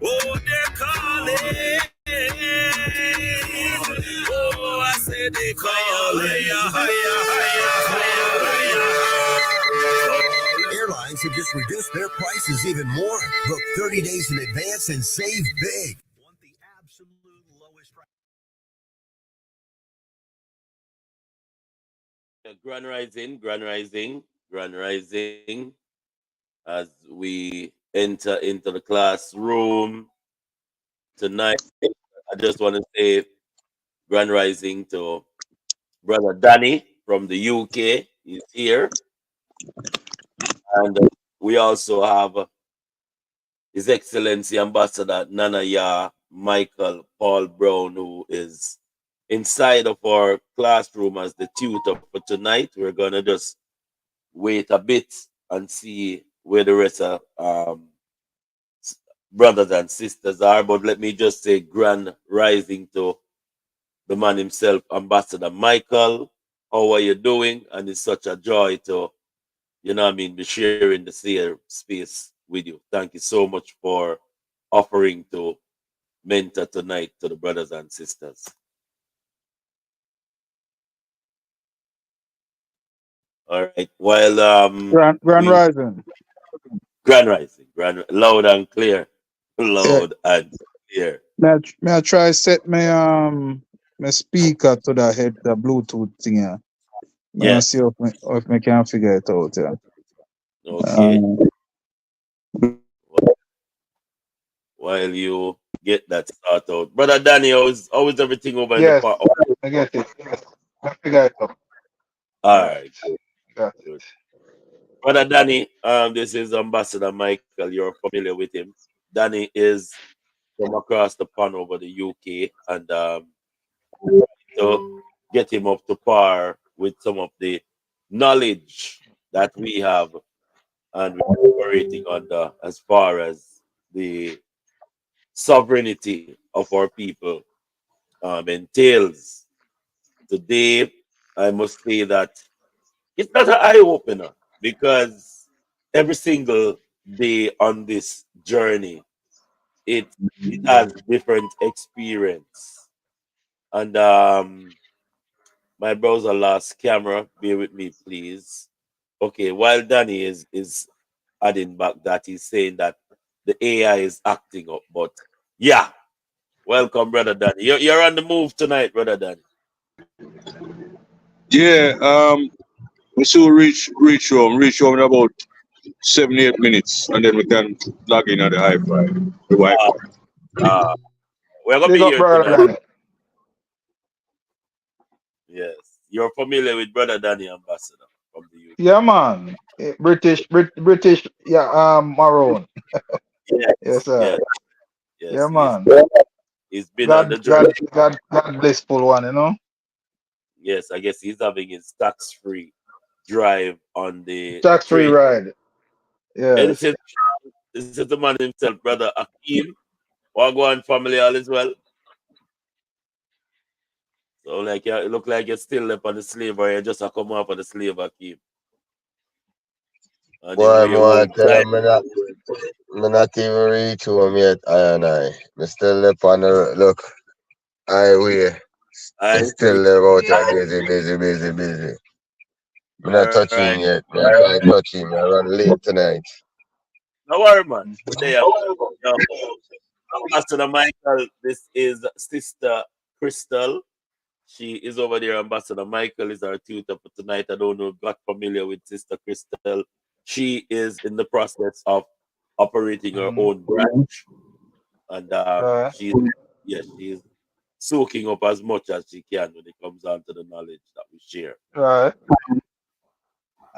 Oh, they're calling. Oh, I said they calling. Airlines have just reduced their prices even more. Book 30 days in advance and save big. Want the absolute lowest price? Grand Rising, as we enter into the classroom tonight. I just want to say Grand Rising to Brother Danny from the UK. He's here. And we also have His Excellency Ambassador Nana Michael Paul Brown, who is inside of our classroom as the tutor for tonight. We're going to just wait a bit and see where the rest of brothers and sisters are. But let me just say Grand Rising to the man himself, Ambassador Michael. How are you doing? And it's such a joy to, be sharing the space with you. Thank you so much for offering to mentor tonight to the brothers and sisters. All right. While Grand Rising. Grand Rising, loud and clear, loud and clear. May I try set my speaker to the Bluetooth thing here. Yes. See if I can figure it out. Yeah. Okay. While you get that start out, Brother Danny, how is everything over in the park? I get it. Yes. I figure it out. All right. Got it. Good. Brother Danny, this is Ambassador Michael. You're familiar with him. Danny is from across the pond over the UK, and to get him up to par with some of the knowledge that we have and we're operating under as far as the sovereignty of our people entails. Today, I must say that it's not an eye opener because every single day on this journey, it has different experience. And my browser lost camera. Bear with me, please. Okay, while Danny is adding back that, he's saying that the AI is acting up. But yeah, welcome, Brother Danny. You're on the move tonight, Brother Danny. Yeah, we should reach home in about 7-8 minutes, and then we can log in at the the Wi-Fi. We're gonna be here tonight. Yes, you're familiar with Brother Danny, Ambassador from the UK. Yeah, man. British. Yeah, Maroon. Yes, sir. Yes, yeah, man. He's been on the journey. God blissful one, you know. Yes, I guess he's having his tax-free drive on the tax-free ride. Yeah. And this is the man himself, Brother Akeem. Wagwan family all as well. So like it look like you're still up on the slave, or you just come off on the slave, Akeem. Boy, tell him me not even reach home yet, I still up on the look. I still live out there busy. I'm not touching yet. I'm trying to touch him. I run late tonight. No worry, man. There you go. Ambassador Michael, this is Sister Crystal. She is over there. Ambassador Michael is our tutor for tonight. I don't know if you got familiar with Sister Crystal. She is in the process of operating her own branch. And she's soaking up as much as she can when it comes down to the knowledge that we share. Right.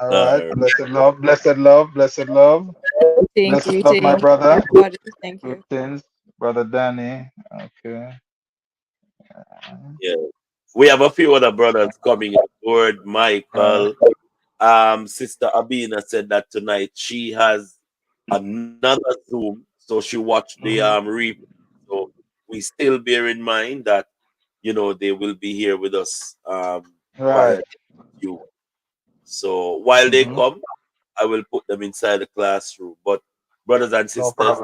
All right. Blessed love. Thank you, my brother. Thank you. Things, Brother Danny. Okay. Yeah. We have a few other brothers coming aboard. Michael. Sister Abina said that tonight she has another Zoom, so she watched the replay. So we still bear in mind that they will be here with us via you. So while they come, I will put them inside the classroom. But brothers and sisters,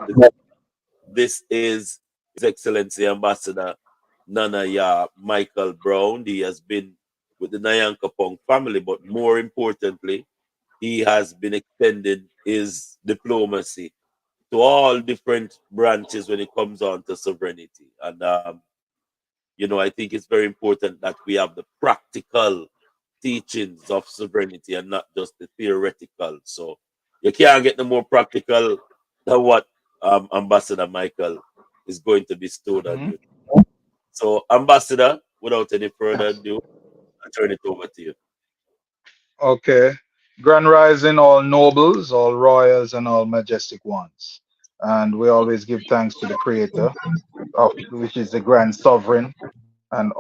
this is His Excellency Ambassador Nana Michael Brown. He has been with the Nyankopong family, but more importantly, he has been extending his diplomacy to all different branches when it comes on to sovereignty. And I think it's very important that we have the practical teachings of sovereignty and not just the theoretical. So you can't get no more practical than what Ambassador Michael is going to bestow on Mhm. you. So, Ambassador, without any further ado, I turn it over to you. Okay. Grand Rising, all nobles, all royals, and all majestic ones. And we always give thanks to the Creator, of which is the Grand Sovereign and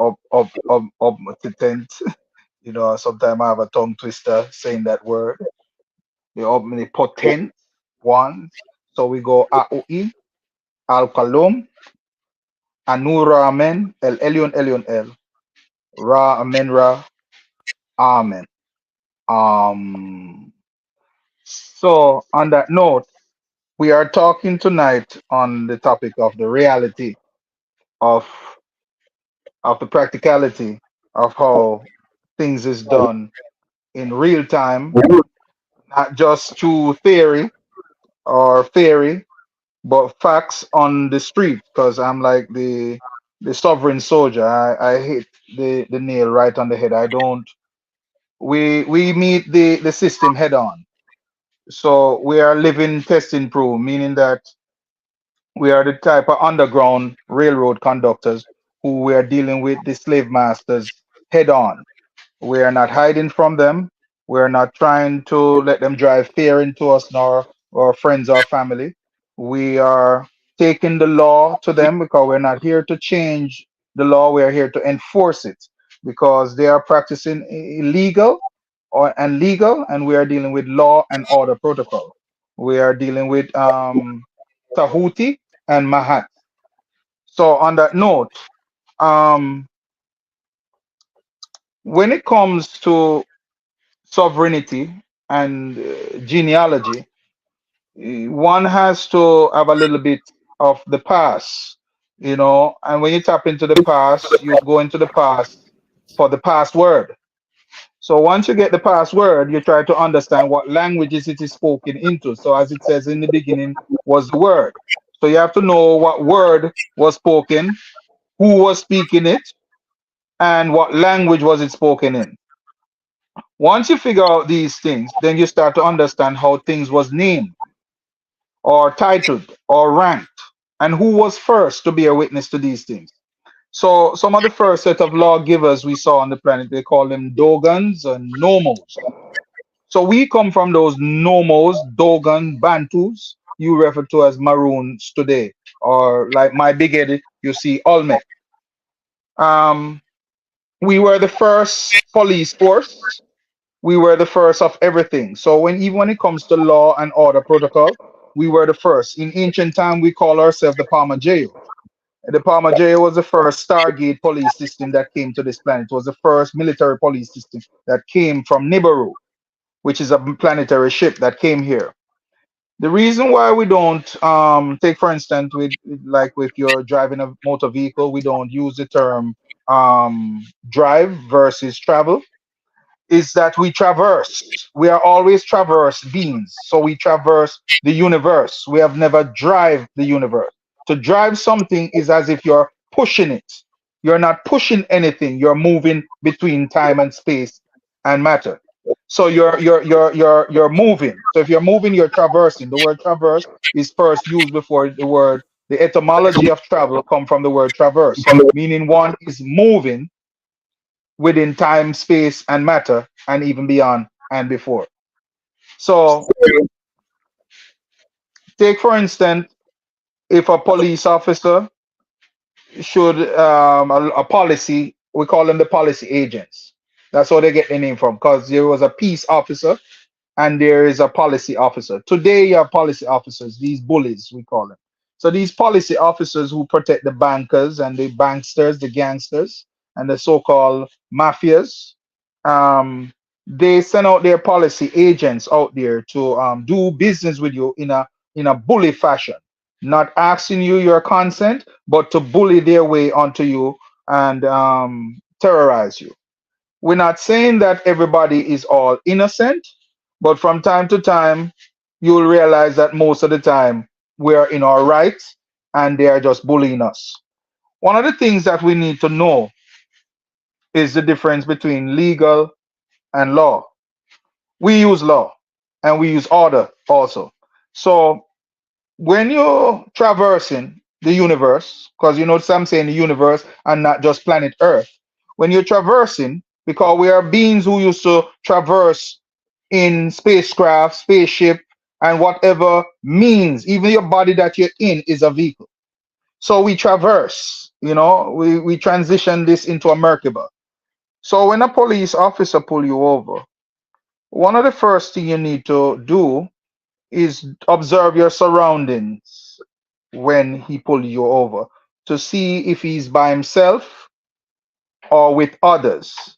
omnipotent. Sometimes I have a tongue twister saying that word. The omnipotent ones. So we go Aoi, Al Kalum, Anura Amen, El Elyon Elyon El, Ra Amen Ra, Amen. Um. So on that note, we are talking tonight on the topic of the reality of the practicality of how things is done in real time, not just through theory, but facts on the street. Because I'm like the sovereign soldier. I hit the nail right on the head. I don't. We meet the system head on. So we are living testing proof, meaning that we are the type of underground railroad conductors who we are dealing with the slave masters head on. We are not hiding from them. We are not trying to let them drive fear into us nor our friends or family. We are taking the law to them because we're not here to change the law. We are here to enforce it because they are practicing illegal and legal, and we are dealing with law and order protocol. We are dealing with Tahuti and Mahat. So on that note, um, when it comes to sovereignty and genealogy, one has to have a little bit of the past, and when you tap into the past, you go into the past for the password. So once you get the password, you try to understand what languages it is spoken into. So as it says in the beginning was the word. So you have to know what word was spoken, who was speaking it, and what language was it spoken in. Once you figure out these things, then you start to understand how things was named or titled or ranked and who was first to be a witness to these things. So some of the first set of lawgivers we saw on the planet, they call them Dogons and Nomos. So we come from those Nomos, Dogon, Bantus, you refer to as Maroons today, or like my big head, you see Olmec. Um, we were the first police force. We were the first of everything. So even when it comes to law and order protocol, we were the first. In ancient time, we call ourselves the Palmageio. The Palmageio was the first Stargate police system that came to this planet. It was the first military police system that came from Nibiru, which is a planetary ship that came here. The reason why we don't take, for instance, like if you're driving a motor vehicle, we don't use the term drive versus travel is that we traverse. We are always traverse beings. So we traverse the universe. We have never drive the universe. To drive something is as if you're pushing it. You're not pushing anything. You're moving between time and space and matter. So you're moving. So if you're moving, you're traversing. The word traverse is first used before the word. The etymology of travel come from the word traverse, meaning one is moving within time, space, and matter, and even beyond and before. So, take for instance, if a police officer should a policy, we call them the policy agents. That's where they get the name from, because there was a peace officer and there is a policy officer. Today, you have policy officers, these bullies, we call them. So these policy officers who protect the bankers and the banksters, the gangsters, and the so-called mafias, they send out their policy agents out there to do business with you in a bully fashion. not asking you your consent, but to bully their way onto you and terrorize you. We're not saying that everybody is all innocent, but from time to time, you'll realize that most of the time we are in our rights and they are just bullying us. One of the things that we need to know is the difference between legal and law. We use law and we use order also. So when you're traversing the universe, because you know some saying the universe and not just planet Earth, when you're traversing, because we are beings who used to traverse in spacecraft, spaceship, and whatever means, even your body that you're in is a vehicle. So we traverse, we transition this into a Merkaba. So when a police officer pull you over, one of the first thing you need to do is observe your surroundings when he pull you over to see if he's by himself or with others.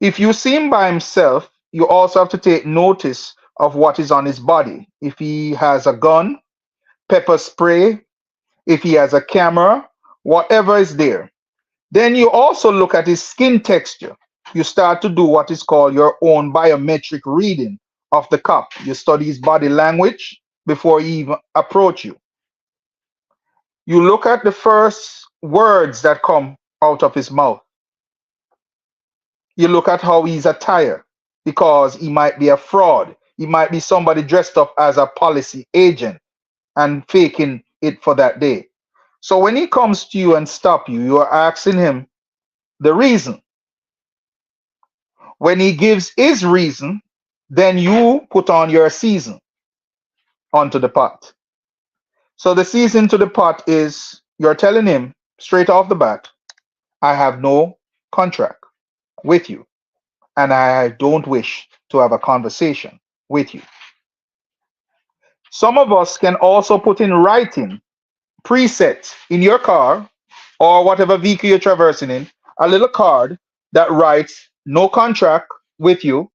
If you see him by himself, you also have to take notice of what is on his body. If he has a gun, pepper spray, if he has a camera, whatever is there. Then you also look at his skin texture. You start to do what is called your own biometric reading of the cop. You study his body language before he even approach you. You look at the first words that come out of his mouth. You look at how he's attired because he might be a fraud. He might be somebody dressed up as a policy agent and faking it for that day. So when he comes to you and stop you, you are asking him the reason. When he gives his reason, then you put on your season onto the pot. So the season to the pot is you're telling him straight off the bat, I have no contract with you and I don't wish to have a conversation with you. Some of us can also put in writing preset in your car or whatever vehicle you're traversing in, a little card that writes no contract with you.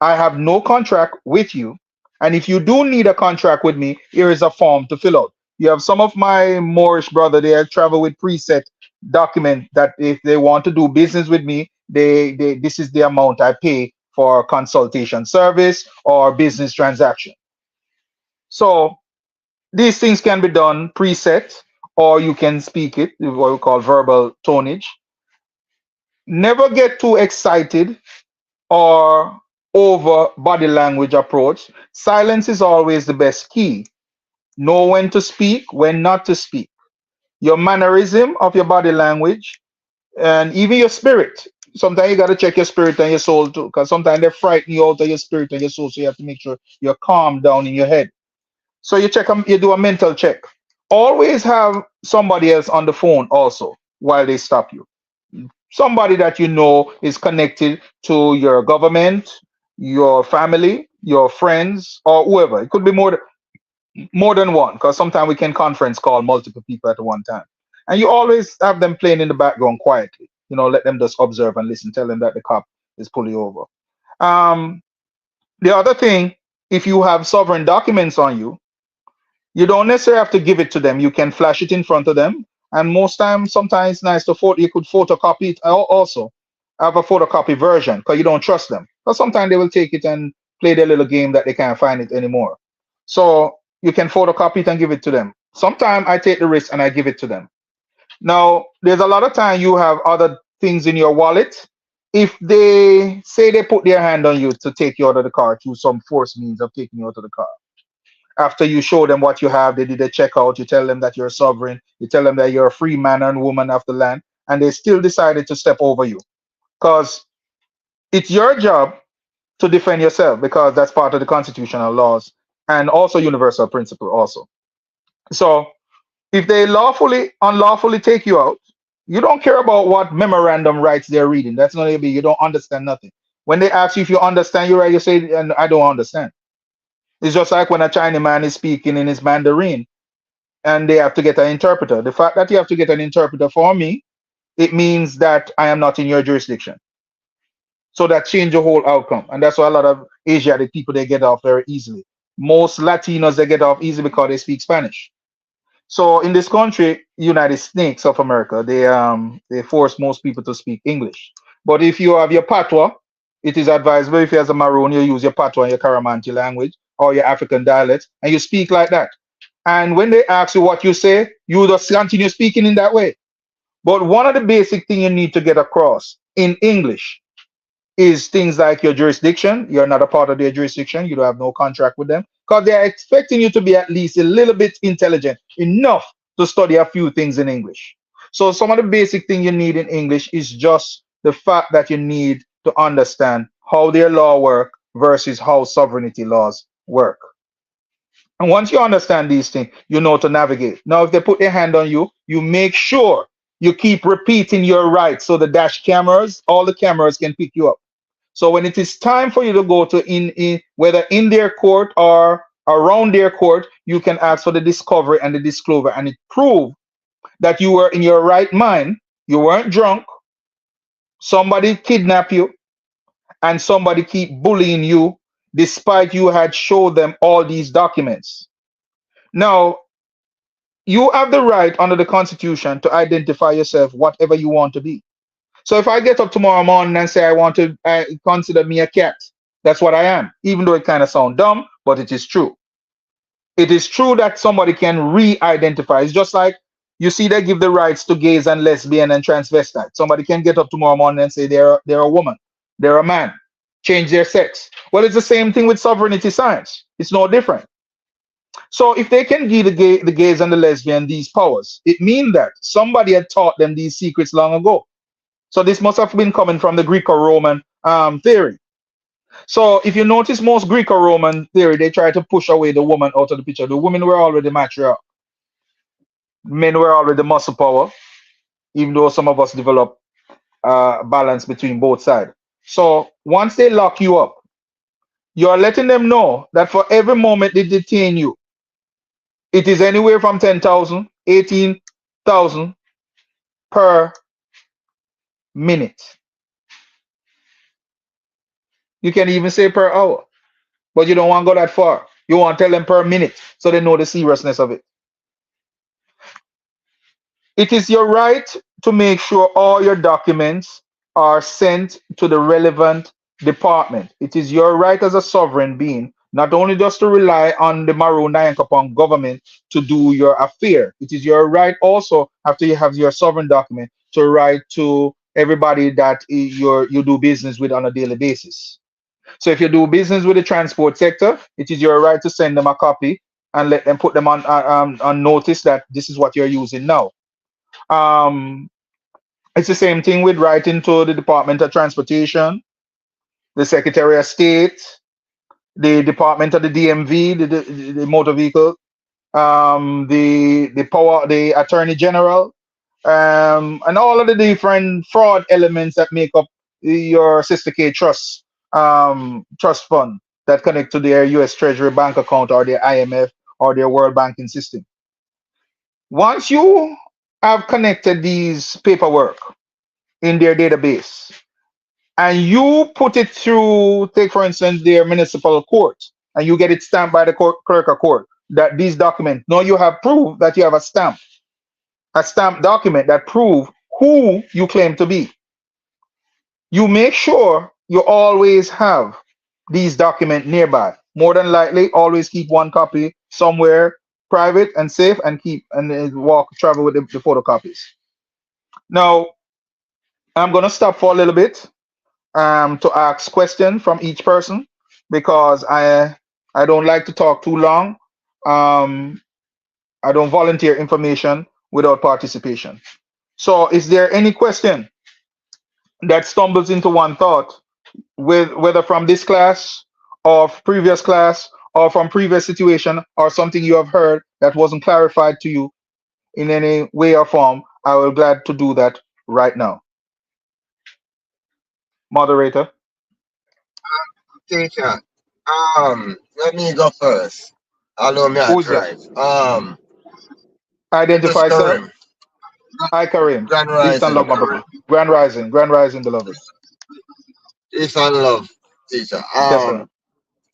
I have no contract with you. And if you do need a contract with me, here is a form to fill out. You have some of my Moorish brother, they have travel with preset document that if they want to do business with me, they this is the amount I pay for consultation service or business transaction. So these things can be done preset, or you can speak it, what we call verbal tonnage. Never get too excited or over body language approach. Silence is always the best key. Know when to speak, when not to speak. Your mannerism of your body language and even your spirit. Sometimes you got to check your spirit and your soul too, because sometimes they frighten you out of your spirit and your soul. So you have to make sure you're calm down in your head. So you check, you do a mental check. Always have somebody else on the phone also while they stop you. Somebody that you know is connected to your government, your family, your friends, or whoever. It could be more than one, because sometimes we can conference call multiple people at one time. And you always have them playing in the background quietly. Let them just observe and listen. Tell them that the cop is pulling over. Um, the other thing, if you have sovereign documents on you, you don't necessarily have to give it to them. You can flash it in front of them. And most times, sometimes it's nice to you could photocopy it also. Have a photocopy version because you don't trust them. Because sometimes they will take it and play their little game that they can't find it anymore. So you can photocopy it and give it to them. Sometimes I take the risk and I give it to them. Now, there's a lot of time you have other things in your wallet. If they say they put their hand on you to take you out of the car through some force means of taking you out of the car, after you show them what you have, they did a checkout, you tell them that you're sovereign, you tell them that you're a free man and woman of the land, and they still decided to step over you. Because it's your job to defend yourself, because that's part of the constitutional laws and also universal principle also. So if they unlawfully take you out, you don't care about what memorandum rights they're reading. That's not going to be, you don't understand nothing. When they ask you if you understand your right, you say, and I don't understand. It's just like when a Chinese man is speaking in his Mandarin and they have to get an interpreter. The fact that you have to get an interpreter for me, it means that I am not in your jurisdiction. So that change the whole outcome. And that's why a lot of Asiatic people, they get off very easily. Most Latinos, they get off easy because they speak Spanish. So in this country, United States of America, they force most people to speak English. But if you have your patois, it is advisable if you as a Maroon, you use your patois, your Karamanti language, or your African dialect, and you speak like that. And when they ask you what you say, you just continue speaking in that way. But one of the basic things you need to get across in English is things like your jurisdiction. You're not a part of their jurisdiction. You don't have no contract with them because they're expecting you to be at least a little bit intelligent enough to study a few things in English. So some of the basic thing you need in English is just the fact that you need to understand how their law work versus how sovereignty laws work. And once you understand these things, you know to navigate. Now, if they put their hand on you, you make sure you keep repeating your rights so the dash cameras, all the cameras can pick you up. So when it is time for you to go to in whether in their court or around their court, you can ask for the discovery and the disclosure, and it prove that you were in your right mind, you weren't drunk, somebody kidnapped you, and somebody keep bullying you despite you had showed them all these documents. Now, you have the right under the Constitution to identify yourself whatever you want to be. So if I get up tomorrow morning and say I want to consider me a cat, that's what I am, even though it kind of sounds dumb, but it is true. It is true that somebody can re-identify. It's just like you see they give the rights to gays and lesbian and transvestite. Somebody can get up tomorrow morning and say they're a woman, they're a man, change their sex. Well, it's the same thing with sovereignty science. It's no different. So if they can give the gays and the lesbian these powers, it means that somebody had taught them these secrets long ago. So this must have been coming from the Greco-Roman theory. So if you notice most Greco-Roman theory, they try to push away the woman out of the picture. The women were already matriarch. Men were already muscle power, even though some of us develop balance between both sides. So once they lock you up, you're letting them know that for every moment they detain you, it is anywhere from 10,000, 18,000 per minute. You can even say per hour, but you don't want to go that far. You want to tell them per minute so they know the seriousness of it. It is your right to make sure all your documents are sent to the relevant department. It is your right as a sovereign being, not only just to rely on the Maroon Nyankopong government to do your affair. It is your right also, after you have your sovereign document, to write to everybody that you do business with on a daily basis. So if you do business with the transport sector, it is your right to send them a copy and let them put them on notice that this is what you're using now. It's the same thing with writing to the Department of Transportation, the Secretary of State, the Department of the DMV, the motor vehicle, the Attorney General, and all of the different fraud elements that make up your Sister K trust fund that connect to their U.S. Treasury bank account or their IMF or their World Banking System. Once you have connected these paperwork in their database and you put it through, take for instance, their municipal court, and you get it stamped by the clerk of court that these documents, now you have proof that you have a stamped document that prove who you claim to be. You make sure you always have these documents nearby. More than likely, always keep one copy somewhere private and safe, and travel with the photocopies. Now, I'm gonna stop for a little bit to ask questions from each person because I don't like to talk too long. I don't volunteer information without participation. So, is there any question that stumbles into one thought, whether from this class or previous class or from previous situation or something you have heard that wasn't clarified to you in any way or form? I will glad to do that right now. Moderator. Teacher, let me go first. Allow me to Who's drive. that? Identify Mr. yourself. Karim, Hi, Kareem. Grand Peace and Rising. love, my brother. Grand Rising, beloved. Peace and love, teacher. Yes, sir.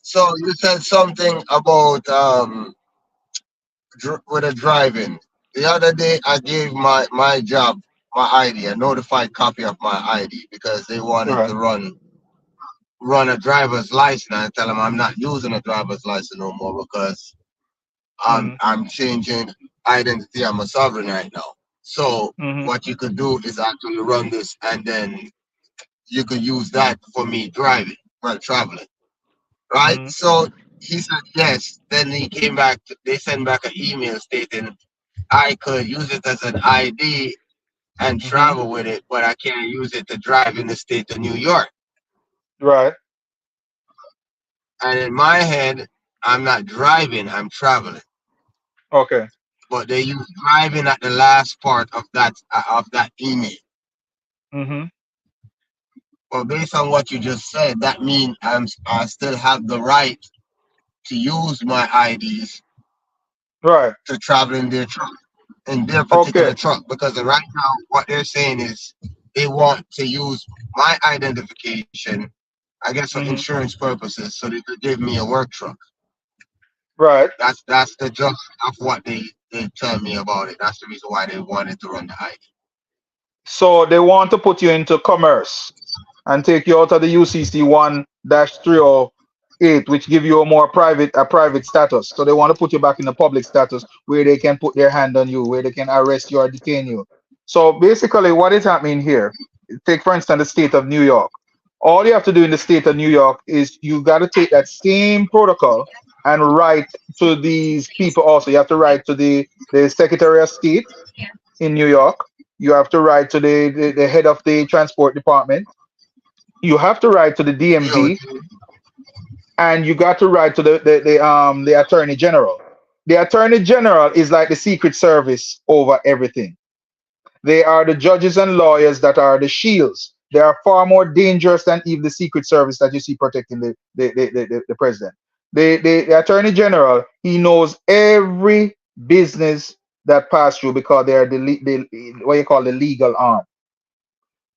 So you said something about with a driving. The other day, I gave my job my ID, a notified copy of my ID, because they wanted Right. to run a driver's license. And I tell them I'm not using a driver's license no more because Mm-hmm. I'm changing identity. I'm a sovereign right now. So Mm-hmm. what you could do is actually run this, and then you could use that for me driving while traveling, right? Mm-hmm. So he said yes. Then he came back. They sent back an email stating I could use it as an ID and Mm-hmm. travel with it, but I can't use it to drive in the state of New York. Right. And in my head, I'm not driving, I'm traveling. Okay. But they use driving at the last part of that email. Mm-hmm. But based on what you just said, that means I still have the right to use my IDs Right. to travel in their Okay. particular truck. Because right now, what they're saying is they want to use my identification, I guess, for Mm-hmm. insurance purposes, so they could give me a work truck. Right. That's the gist of what they tell me about it. That's the reason why they wanted to run the ID. So they want to put you into commerce and take you out of the UCC 1-308, which give you a private status. So they want to put you back in the public status where they can put their hand on you, where they can arrest you or detain you. So basically, what is happening here? Take for instance the state of New York. All you have to do in the state of New York is you got to take that same protocol and write to these people. Also, you have to write to the Secretary of State in New York. You have to write to the head of the transport department. You have to write to the DMV, DOT, and you got to write to the attorney general. The attorney general is like the secret service over everything. They are the judges and lawyers that are the shields. They are far more dangerous than even the secret service that you see protecting the president. The attorney general, he knows every business that pass through because they are the what you call the legal arm.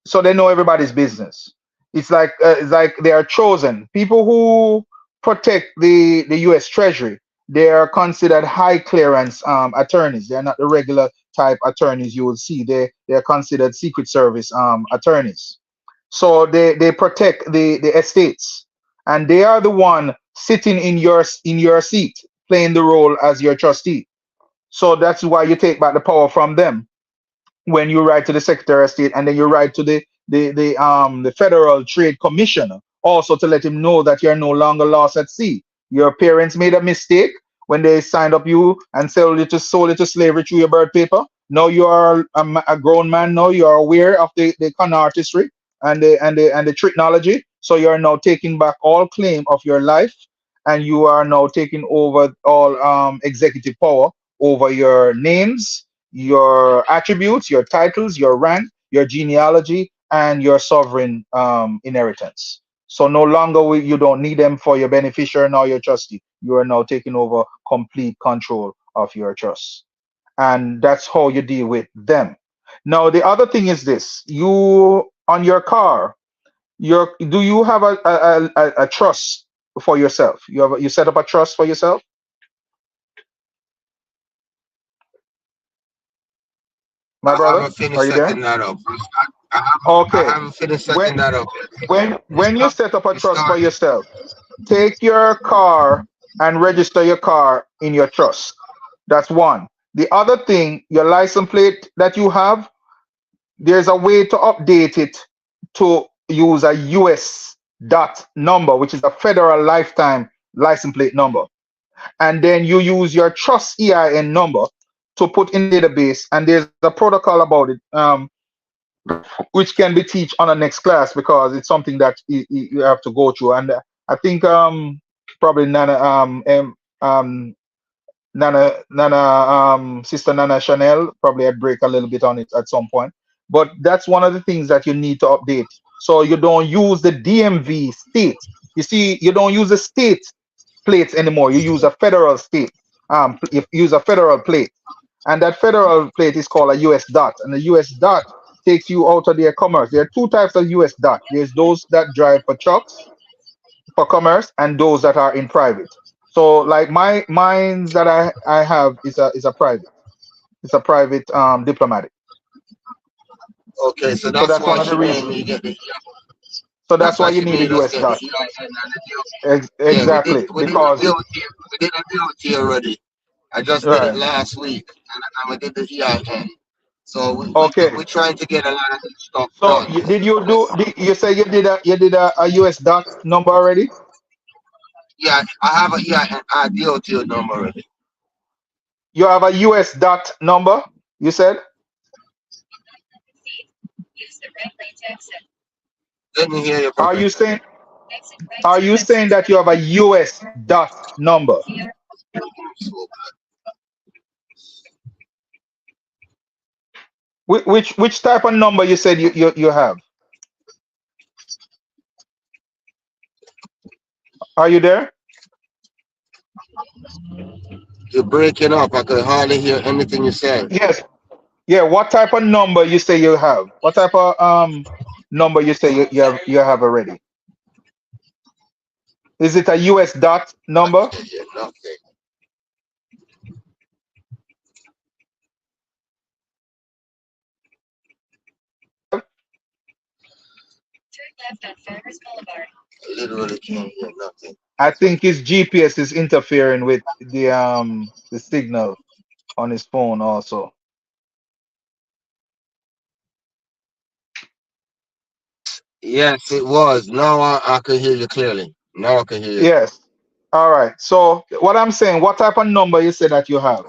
So they know everybody's business. It's like they are chosen people who protect the U.S. Treasury. They are considered high clearance attorneys. They are not the regular type attorneys you will see. They are considered Secret Service attorneys. So they protect the estates, and they are the one sitting in your seat, playing the role as your trustee. So that's why you take back the power from them when you write to the Secretary of State, and then you write to the Federal Trade Commissioner also to let him know that you're no longer lost at sea. Your parents made a mistake when they signed up you and sold you to slavery through your birth paper. Now you are a grown man. Now you are aware of the con artistry and the technology. So you are now taking back all claim of your life, and you are now taking over all executive power over your names, your attributes, your titles, your rank, your genealogy, and your sovereign inheritance. So no longer you don't need them for your beneficiary, now your trustee. You are now taking over complete control of your trust. And that's how you deal with them. Now the other thing is this: you on your car, do you have a trust for yourself? You set up a trust for yourself, my I brother? haven't Are finished you there? setting that up. I Okay. haven't finished When setting that up. when you set up a We trust for started. yourself, take your car and register your car in your trust. That's one. The other thing, your license plate that you have, there's a way to update it to use a US dot number, which is a federal lifetime license plate number. And then you use your trust EIN number to put in the database. And there's a protocol about it. Which can be teach on the next class because it's something that you have to go through. And I think probably Nana Sister Nana Chanel probably had break a little bit on it at some point. But that's one of the things that you need to update. So you don't use the DMV state. You see, you don't use the state plates anymore. You use a federal state. You use a federal plate, and that federal plate is called a US dot, and the US dot takes you out of their commerce. There are two types of US dot. There's those that drive for trucks, for commerce and those that are in private. So like mines that I have is a private. It's a private diplomatic. Okay, so So that's that's why one of the she made reasons. me get the. So that's That's why why you she need a made us US get the dot. EIN and the DOT. Yeah, Exactly. we did the Because DOT. We did the DOT already. I just did it right. last week, and we did the EIN. So Okay. we're trying to get a lot of this stuff So done. did you do? You say you did a US dot number already? Yeah, I have a EIN, DOT number already. You have a US dot number. You said. Didn't hear you, Are you Professor. saying? Are you saying that you have a US dot number? So, Which type of number you said you have? Are you there? you're breaking up. I could hardly hear anything you said. Yes. Yeah. What type of number you say you have? What type of number you say you have already? Is it a US dot I number? can't hear nothing. I literally can't hear nothing. I think his GPS is interfering with the signal on his phone also. Yes, it was. Now I can hear you clearly. Now I can hear you. Yes. All right. So what I'm saying, what type of number you say that you have?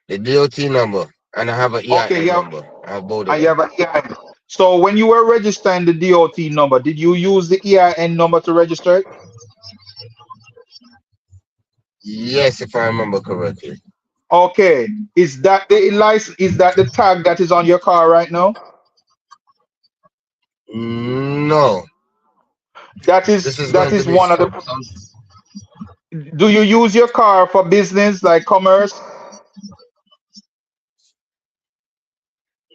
The DOT number, and I have an Okay, EIN yeah, number. I have both of and you them. have an EIN. So when you were registering the DOT number, did you use the EIN number to register it? Yes, if I remember correctly. Okay. Is that the license? Is that the tag that is on your car right now? No, this is That going to is be one of the. some. Do you use your car for business like commerce?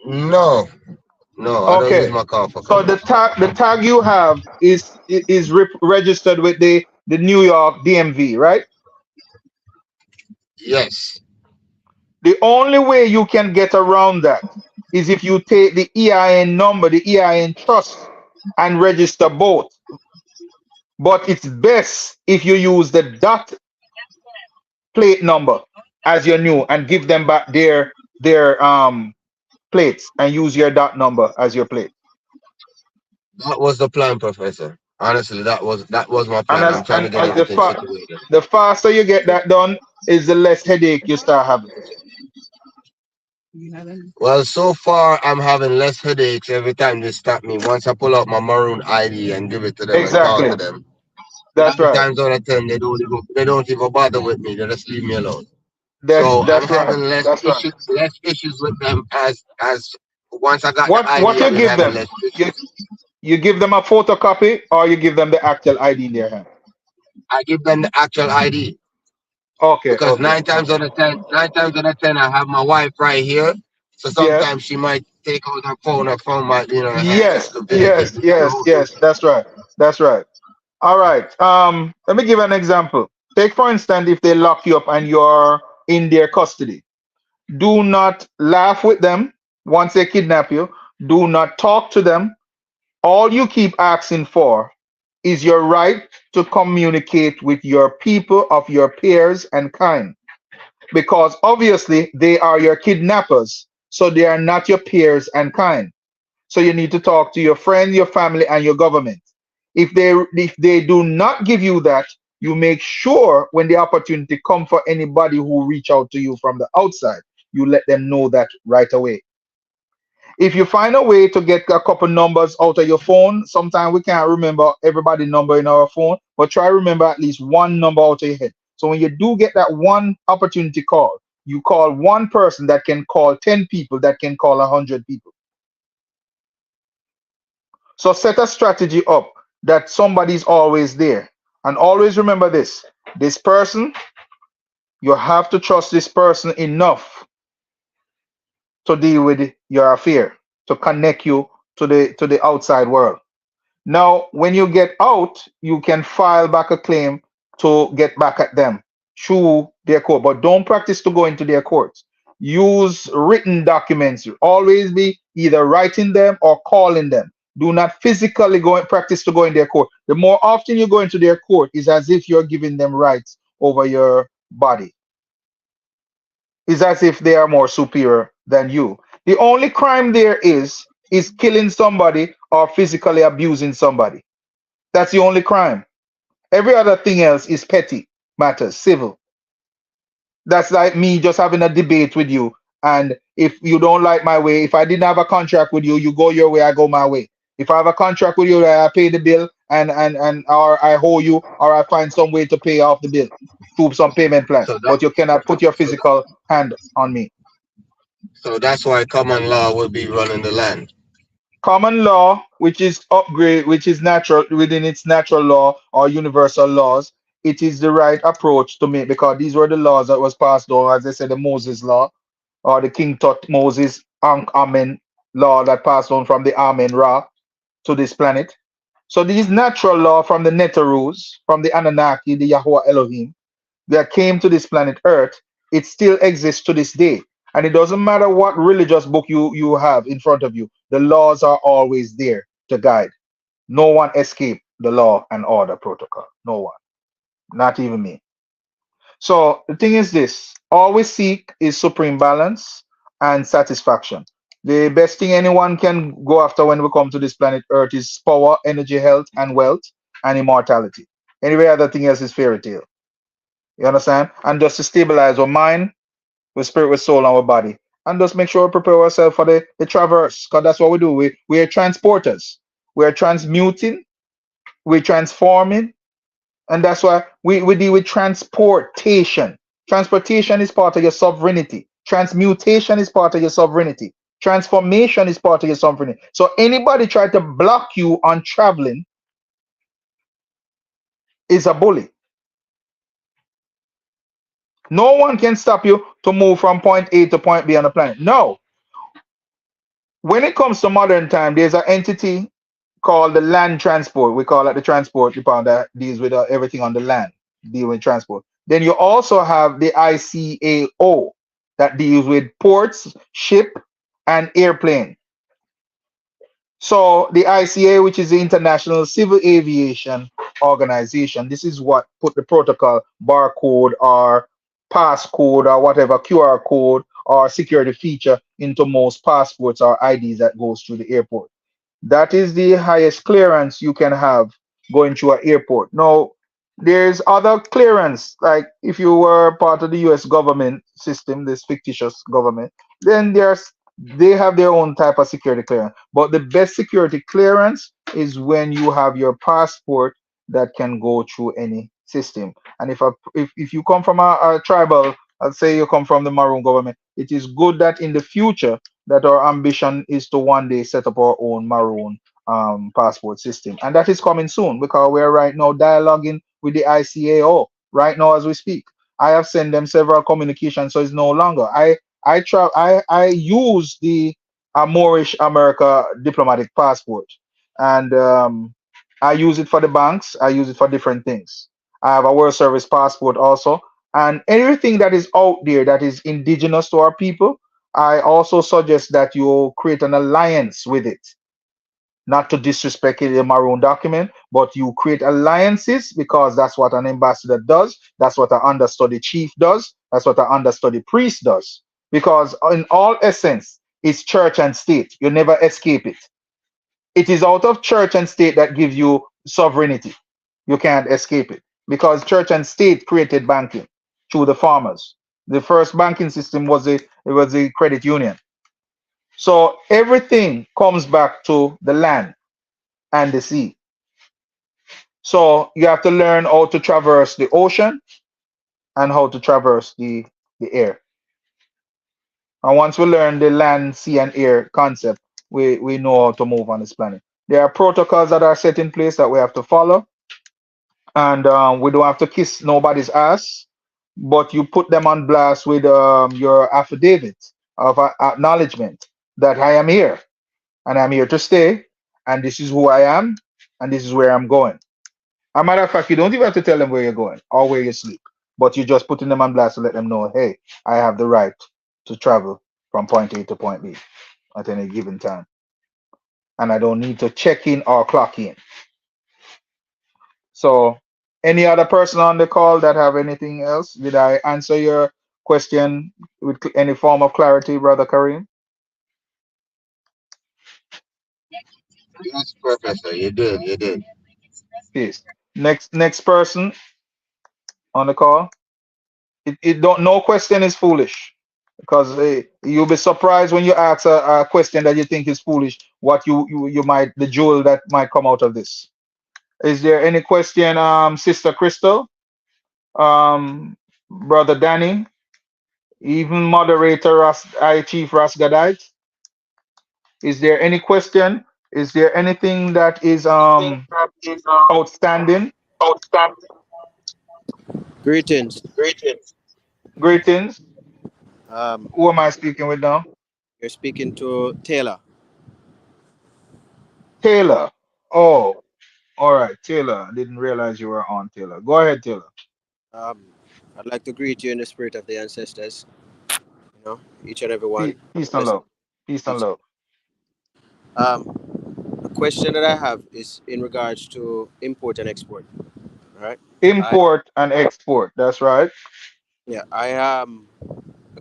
No, no, I don't use Okay. my car for So commerce. the tag you have is registered with the New York DMV, right? Yes, The only way you can get around that is if you take the EIN number, the EIN trust, and register both. But it's best if you use the dot plate number as your new and give them back their plates and use your dot number as your plate. that was the plan, Professor. Honestly, that was my And plan. I'm trying to get as everything situated. the faster you get that done is the less headache you start having. Well, so far I'm having less headaches every time they stop me. Once I pull out my maroon ID and give it to them and talk Exactly. to them, That's 9 right. times out of 10 they don't even bother with me. They just leave me alone. So I'm That's right. having That's right. less issues with them as once I got the What ID, you I've been give having them? less You issues. you give them a photocopy or you give them the actual ID in their hand? I give them the actual ID Okay, because okay, okay. 9 times out of 10, I have my wife right here. So Yes, sometimes she might take out her phone might be in her hand just yes, to vindicate yes, the yes, truth. yes. That's right. That's right. All right. Let me give an example. Take for instance, if they lock you up and you're in their custody, do not laugh with them once they kidnap you. Do not talk to them. All you keep asking for is your right to communicate with your people of your peers and kind, because obviously they are your kidnappers, so they are not your peers and kind. So you need to talk to your friend, your family, and your government. If they do not give you that, you make sure when the opportunity comes for anybody who reach out to you from the outside, you let them know that right away. If you find a way to get a couple numbers out of your phone, sometimes we can't remember everybody's number in our phone, but try remember at least one number out of your head. So when you do get that one opportunity call, you call one person that can call 10 people, that can call 100 people. So set a strategy up that somebody's always there. And always remember this person, you have to trust this person enough to deal with your affair, to connect you to the outside world. Now, when you get out, you can file back a claim to get back at them through their court, but don't practice to go into their courts. Use written documents. Always be either writing them or calling them. Do not physically go and practice to go in their court. The more often you go into their court is as if you're giving them rights over your body. It's as if they are more superior than you. The only crime there is killing somebody or physically abusing somebody. That's the only crime. Every other thing else is petty matters, civil. That's like me just having a debate with you. And if you don't like my way, if I didn't have a contract with you, you go your way, I go my way. If I have a contract with you, I pay the bill and or I owe you or I find some way to pay off the bill through some payment plan. So that But you cannot put your physical hand on me. so that's why common law will be running the land. Common law, which is upgrade, which is natural within its natural law or universal laws, it is the right approach to make because these were the laws that was passed down, as I said, the Moses law or the King Tut Moses Ankh Amen law that passed on from the Amen Ra to this planet. So these natural law from the Netarus, from the Anunnaki, the Yahweh Elohim, that came to this planet Earth, it still exists to this day. And it doesn't matter what religious book you have in front of you, the laws are always there to guide. No one escaped the law and order protocol. No one, not even me. So the thing is this, all we seek is supreme balance and satisfaction. The best thing anyone can go after when we come to this planet Earth is power, energy, health, and wealth, and immortality. Any other thing else is fairy tale. You understand? And just to stabilize our mind, our spirit, our soul, and our body. And just make sure we prepare ourselves for the traverse. Because that's what we do. We are transporters. We are transmuting, we're transforming, and that's why we deal with transportation. Transportation is part of your sovereignty. Transmutation is part of your sovereignty. Transformation is part of your sovereignty. So anybody try to block you on traveling is a bully. No one can stop you to move from point A to point B on the planet. No. When it comes to modern time, there's an entity called the land transport. We call it the transport department that deals with everything on the land, deal with transport. Then you also have the ICAO that deals with ports, ship, and airplane. So the ICA, which is the International Civil Aviation Organization, this is what put the protocol, barcode or passcode or whatever, QR code or security feature into most passports or IDs that goes through the airport. That is the highest clearance you can have going through an airport. Now, there's other clearance, like if you were part of the US government system, this fictitious government, then they have their own type of security clearance. But the best security clearance is when you have your passport that can go through any system. And if you come from a tribal, let's say you come from the Maroon government, it is good that in the future that our ambition is to one day set up our own Maroon passport system. And that is coming soon because we're right now dialoguing with the ICAO right now as we speak. I have sent them several communications, so it's no longer. I use the Moorish America diplomatic passport, and I use it for the banks. I use it for different things. I have a World Service passport also, and everything that is out there that is indigenous to our people, I also suggest that you create an alliance with it. Not to disrespect the Maroon document, but you create alliances because that's what an ambassador does. That's what an understudy chief does. That's what an understudy priest does. Because in all essence, it's church and state. You never escape it. It is out of church and state that gives you sovereignty. You can't escape it because church and state created banking through the farmers. The first banking system was a credit union. So everything comes back to the land and the sea. So you have to learn how to traverse the ocean and how to traverse the air. And once we learn the land, sea, and air concept, we know how to move on this planet. There are protocols that are set in place that we have to follow, and we don't have to kiss nobody's ass, but you put them on blast with your affidavit of acknowledgement that I am here and I'm here to stay, and this is who I am, and this is where I'm going. As a matter of fact, you don't even have to tell them where you're going or where you sleep, but you're just putting them on blast to let them know, hey, I have the right to travel from point A to point B at any given time, and I don't need to check in or clock in. So, any other person on the call that have anything else? Did I answer your question with any form of clarity, Brother Kareem? Yes, Professor, you did, you did. Peace. Next person on the call. It don't no question is foolish because you'll be surprised when you ask a question that you think is foolish. What you might the jewel that might come out of this. Is there any question, Sister Crystal, Brother Danny, even moderator I Chief Rasgadite? Is there any question? Is there anything that is outstanding? Greetings. Greetings. Um, Who am I speaking with now? you're speaking to Taylor. Taylor. Oh, all right, Taylor. I didn't realize you were on, Taylor. Go ahead, Taylor. Um, I'd like to greet you in the spirit of the ancestors. Each and every one. Peace and Bless love. Peace and each. love. The question that I have is in regards to import and export. Right. I Import and export. That's right. Yeah. I am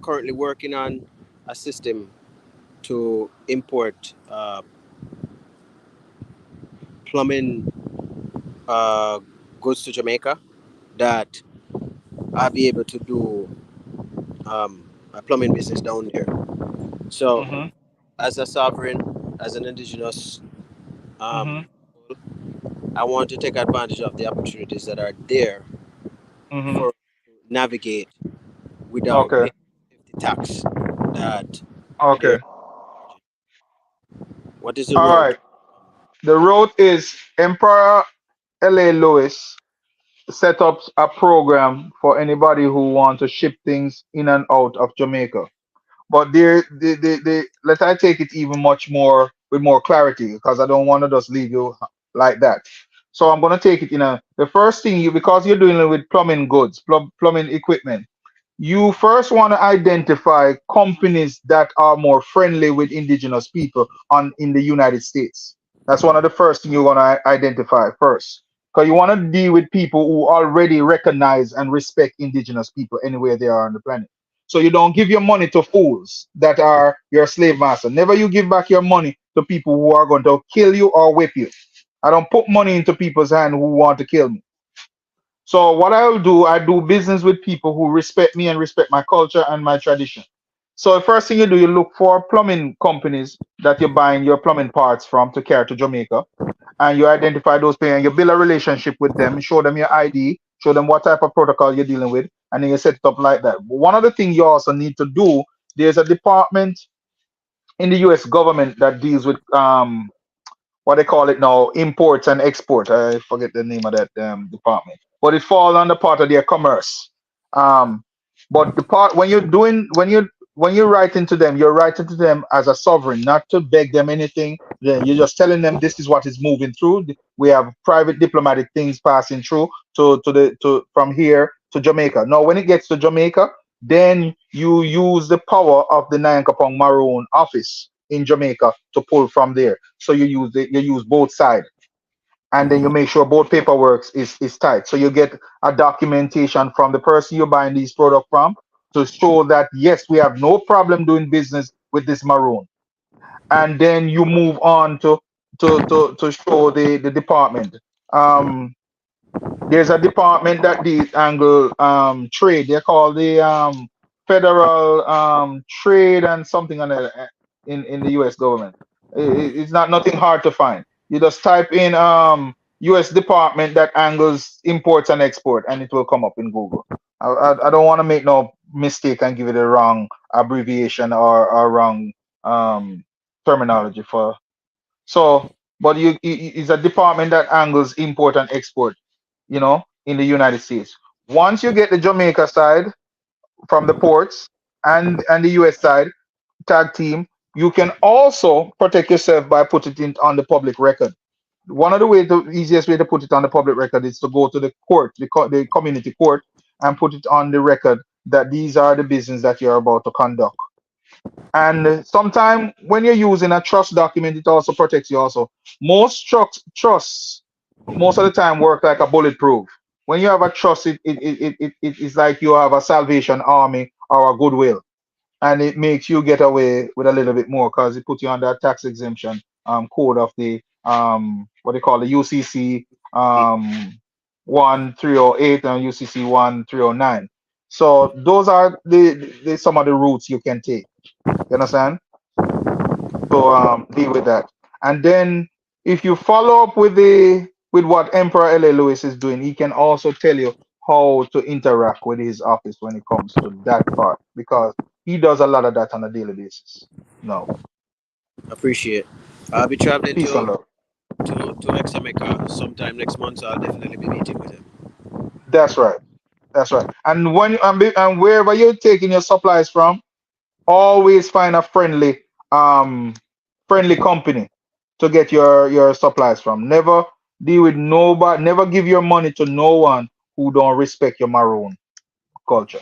currently working on a system to import plumbing uh, goods to Jamaica that I'll be able to do a plumbing business down there. So, Mm-hmm. as a sovereign, as an indigenous, Mm-hmm. um, I want to take advantage of the opportunities that are there Mm-hmm. for navigate without Okay. paying the tax that Okay. they're charging. What is the All route? right. The road is Emperor L.A. Lewis set up a program for anybody who want to ship things in and out of Jamaica. But there, let I take it even much more with more clarity because I don't want to just leave you like that. So I'm gonna take it in a the first thing you because you're dealing with plumbing goods, plumbing equipment. You first want to identify companies that are more friendly with indigenous people on in the United States. That's one of the first thing you want to identify first. Because you want to deal with people who already recognize and respect indigenous people anywhere they are on the planet. So you don't give your money to fools that are your slave master. Never you give back your money to people who are going to kill you or whip you. I don't put money into people's hand who want to kill me. So what I'll do, I do business with people who respect me and respect my culture and my tradition. So the first thing you do, you look for plumbing companies that you're buying your plumbing parts from to carry to Jamaica, and you identify those people and you build a relationship with them, show them your ID, show them what type of protocol you're dealing with, and then you set it up like that. But one of the things you also need to do, there's a department in the US government that deals with what they call it now, imports and export. I forget the name of that department, but it falls under part of their commerce. Um, but the part when you're doing when you're writing to them, you're writing to them as a sovereign, not to beg them anything. Then you're just telling them this is what is moving through. We have private diplomatic things passing through to from here to Jamaica. Now, when it gets to Jamaica, then you use the power of the Nyankopong Maroon office in Jamaica to pull from there. So you use both sides, and then you make sure both paperwork is tight. So you get a documentation from the person you're buying these products from to show that yes, we have no problem doing business with this maroon. And then you move on to show the department. Um, there's a department that deals angle trade. They call the federal trade and something on in the U.S. government. It's not nothing hard to find. You just type in U.S. department that angles imports and export, and it will come up in Google. I don't want to make no mistake and give it a wrong abbreviation or wrong um, terminology for so. But it's a department that angles import and export, in the United States. Once you get the Jamaica side from the ports and the US side tag team, you can also protect yourself by putting it on the public record. one of the easiest way to put it on the public record is to go to the court, the community court, and put it on the record that these are the business that you're about to conduct. And sometimes when you're using a trust document, it also protects you also. Most trusts, most of the time work like a bulletproof. When you have a trust, it is like you have a Salvation Army or a Goodwill, and it makes you get away with a little bit more because it puts you under a tax exemption code of the what they call the UCC 1308 and UCC 1309. So those are the some of the routes you can take. You understand? So deal with that. And then if you follow up with what Emperor L.A. Lewis is doing, he can also tell you how to interact with his office when it comes to that part because he does a lot of that on a daily basis. No, Appreciate. I'll be traveling peace and to love. Examerica sometime next month, so I'll definitely be meeting with him. That's right. That's right. And and wherever you're taking your supplies from, always find a friendly company to get your supplies from. Never deal with nobody. Never give your money to no one who don't respect your maroon culture.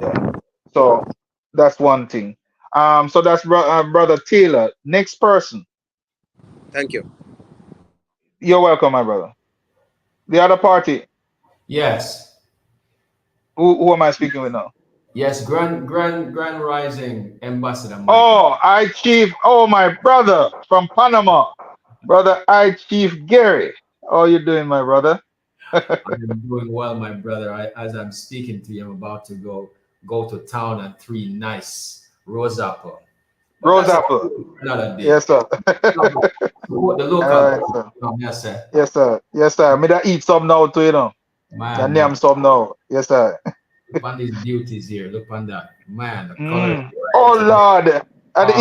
Yeah. So that's one thing. So that's brother Taylor. Next person. Thank you. You're welcome, my brother. The other party. Yes. Who am I speaking with now? Yes, Grand Rising Ambassador Mike. Oh, I Chief. Oh, my brother from Panama. Brother I Chief Gary. How you doing, my brother? I'm doing well, my brother. As I'm speaking to you, I'm about to go to town and 3 nice rose apple. But Rose that's apple. another day. Yes, sir. The local. All right, sir. Yes, sir. Yes, sir. Yes, sir. Me that eat some now too, you know. Man, Name some now. Yes, sir. look on these beauties here. Look on that. Man, the color. Oh Lord. At the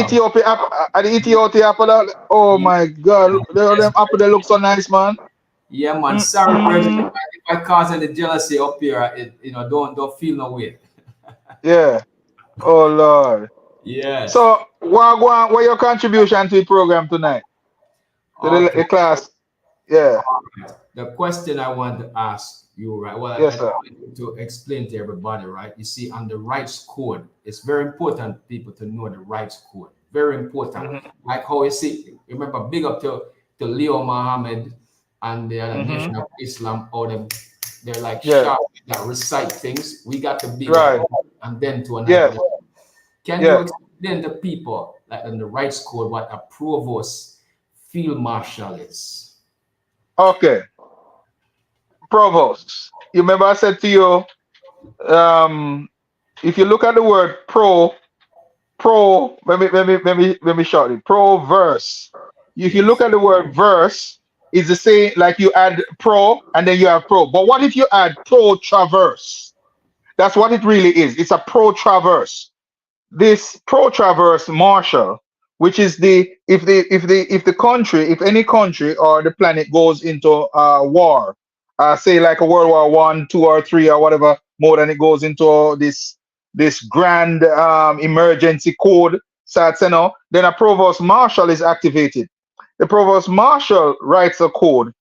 Ethiopia apple. Oh my God. Them apple they look so nice, man. Yeah, man. Sorry, brethren. If I cause any jealousy up here, don't feel no way. Yeah. Oh Lord. Yes. So what your contribution to the program tonight? To Okay. the class. Yeah. The question I want to ask you, right? Well, Yes, sir. to explain to everybody, right? You see, on the rights code, it's very important people to know the rights code. Very important. Like how you see, remember, big up to Leo Muhammad and the other Nation of Islam, or them, they're like sharp that recite things. We got to be right, and then to another. Yes. Can you explain to people, like in the rights code, what a provost field marshal is? Okay. Provost. You remember I said to you, if you look at the word let me short it. Pro-verse. If you look at the word verse, it's the same, like you add pro and then you have pro. But what if you add pro-traverse? That's what it really is. It's a pro-traverse. This pro-traverse marshal, which is if any country or the planet goes into war, say like a World War I, II, or III, or whatever mode, and it goes into this grand emergency code, then a provost marshal is activated. The provost marshal writes a code.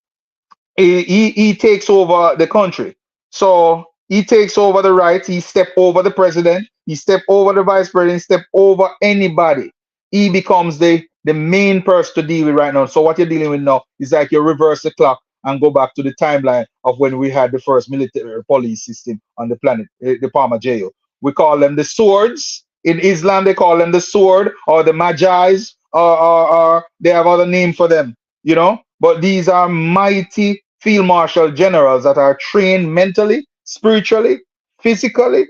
He takes over the country. So he takes over the rights. He step over the president. He step over the vice president. Step over anybody. He becomes the main person to deal with right now. So what you're dealing with now is like you reverse the clock and go back to the timeline of when we had the first military police system on the planet, the Palma Jail. We call them the swords. In Islam, they call them the sword or the Magi's, or they have other name for them, you know. But these are mighty field marshal generals that are trained mentally, spiritually, physically,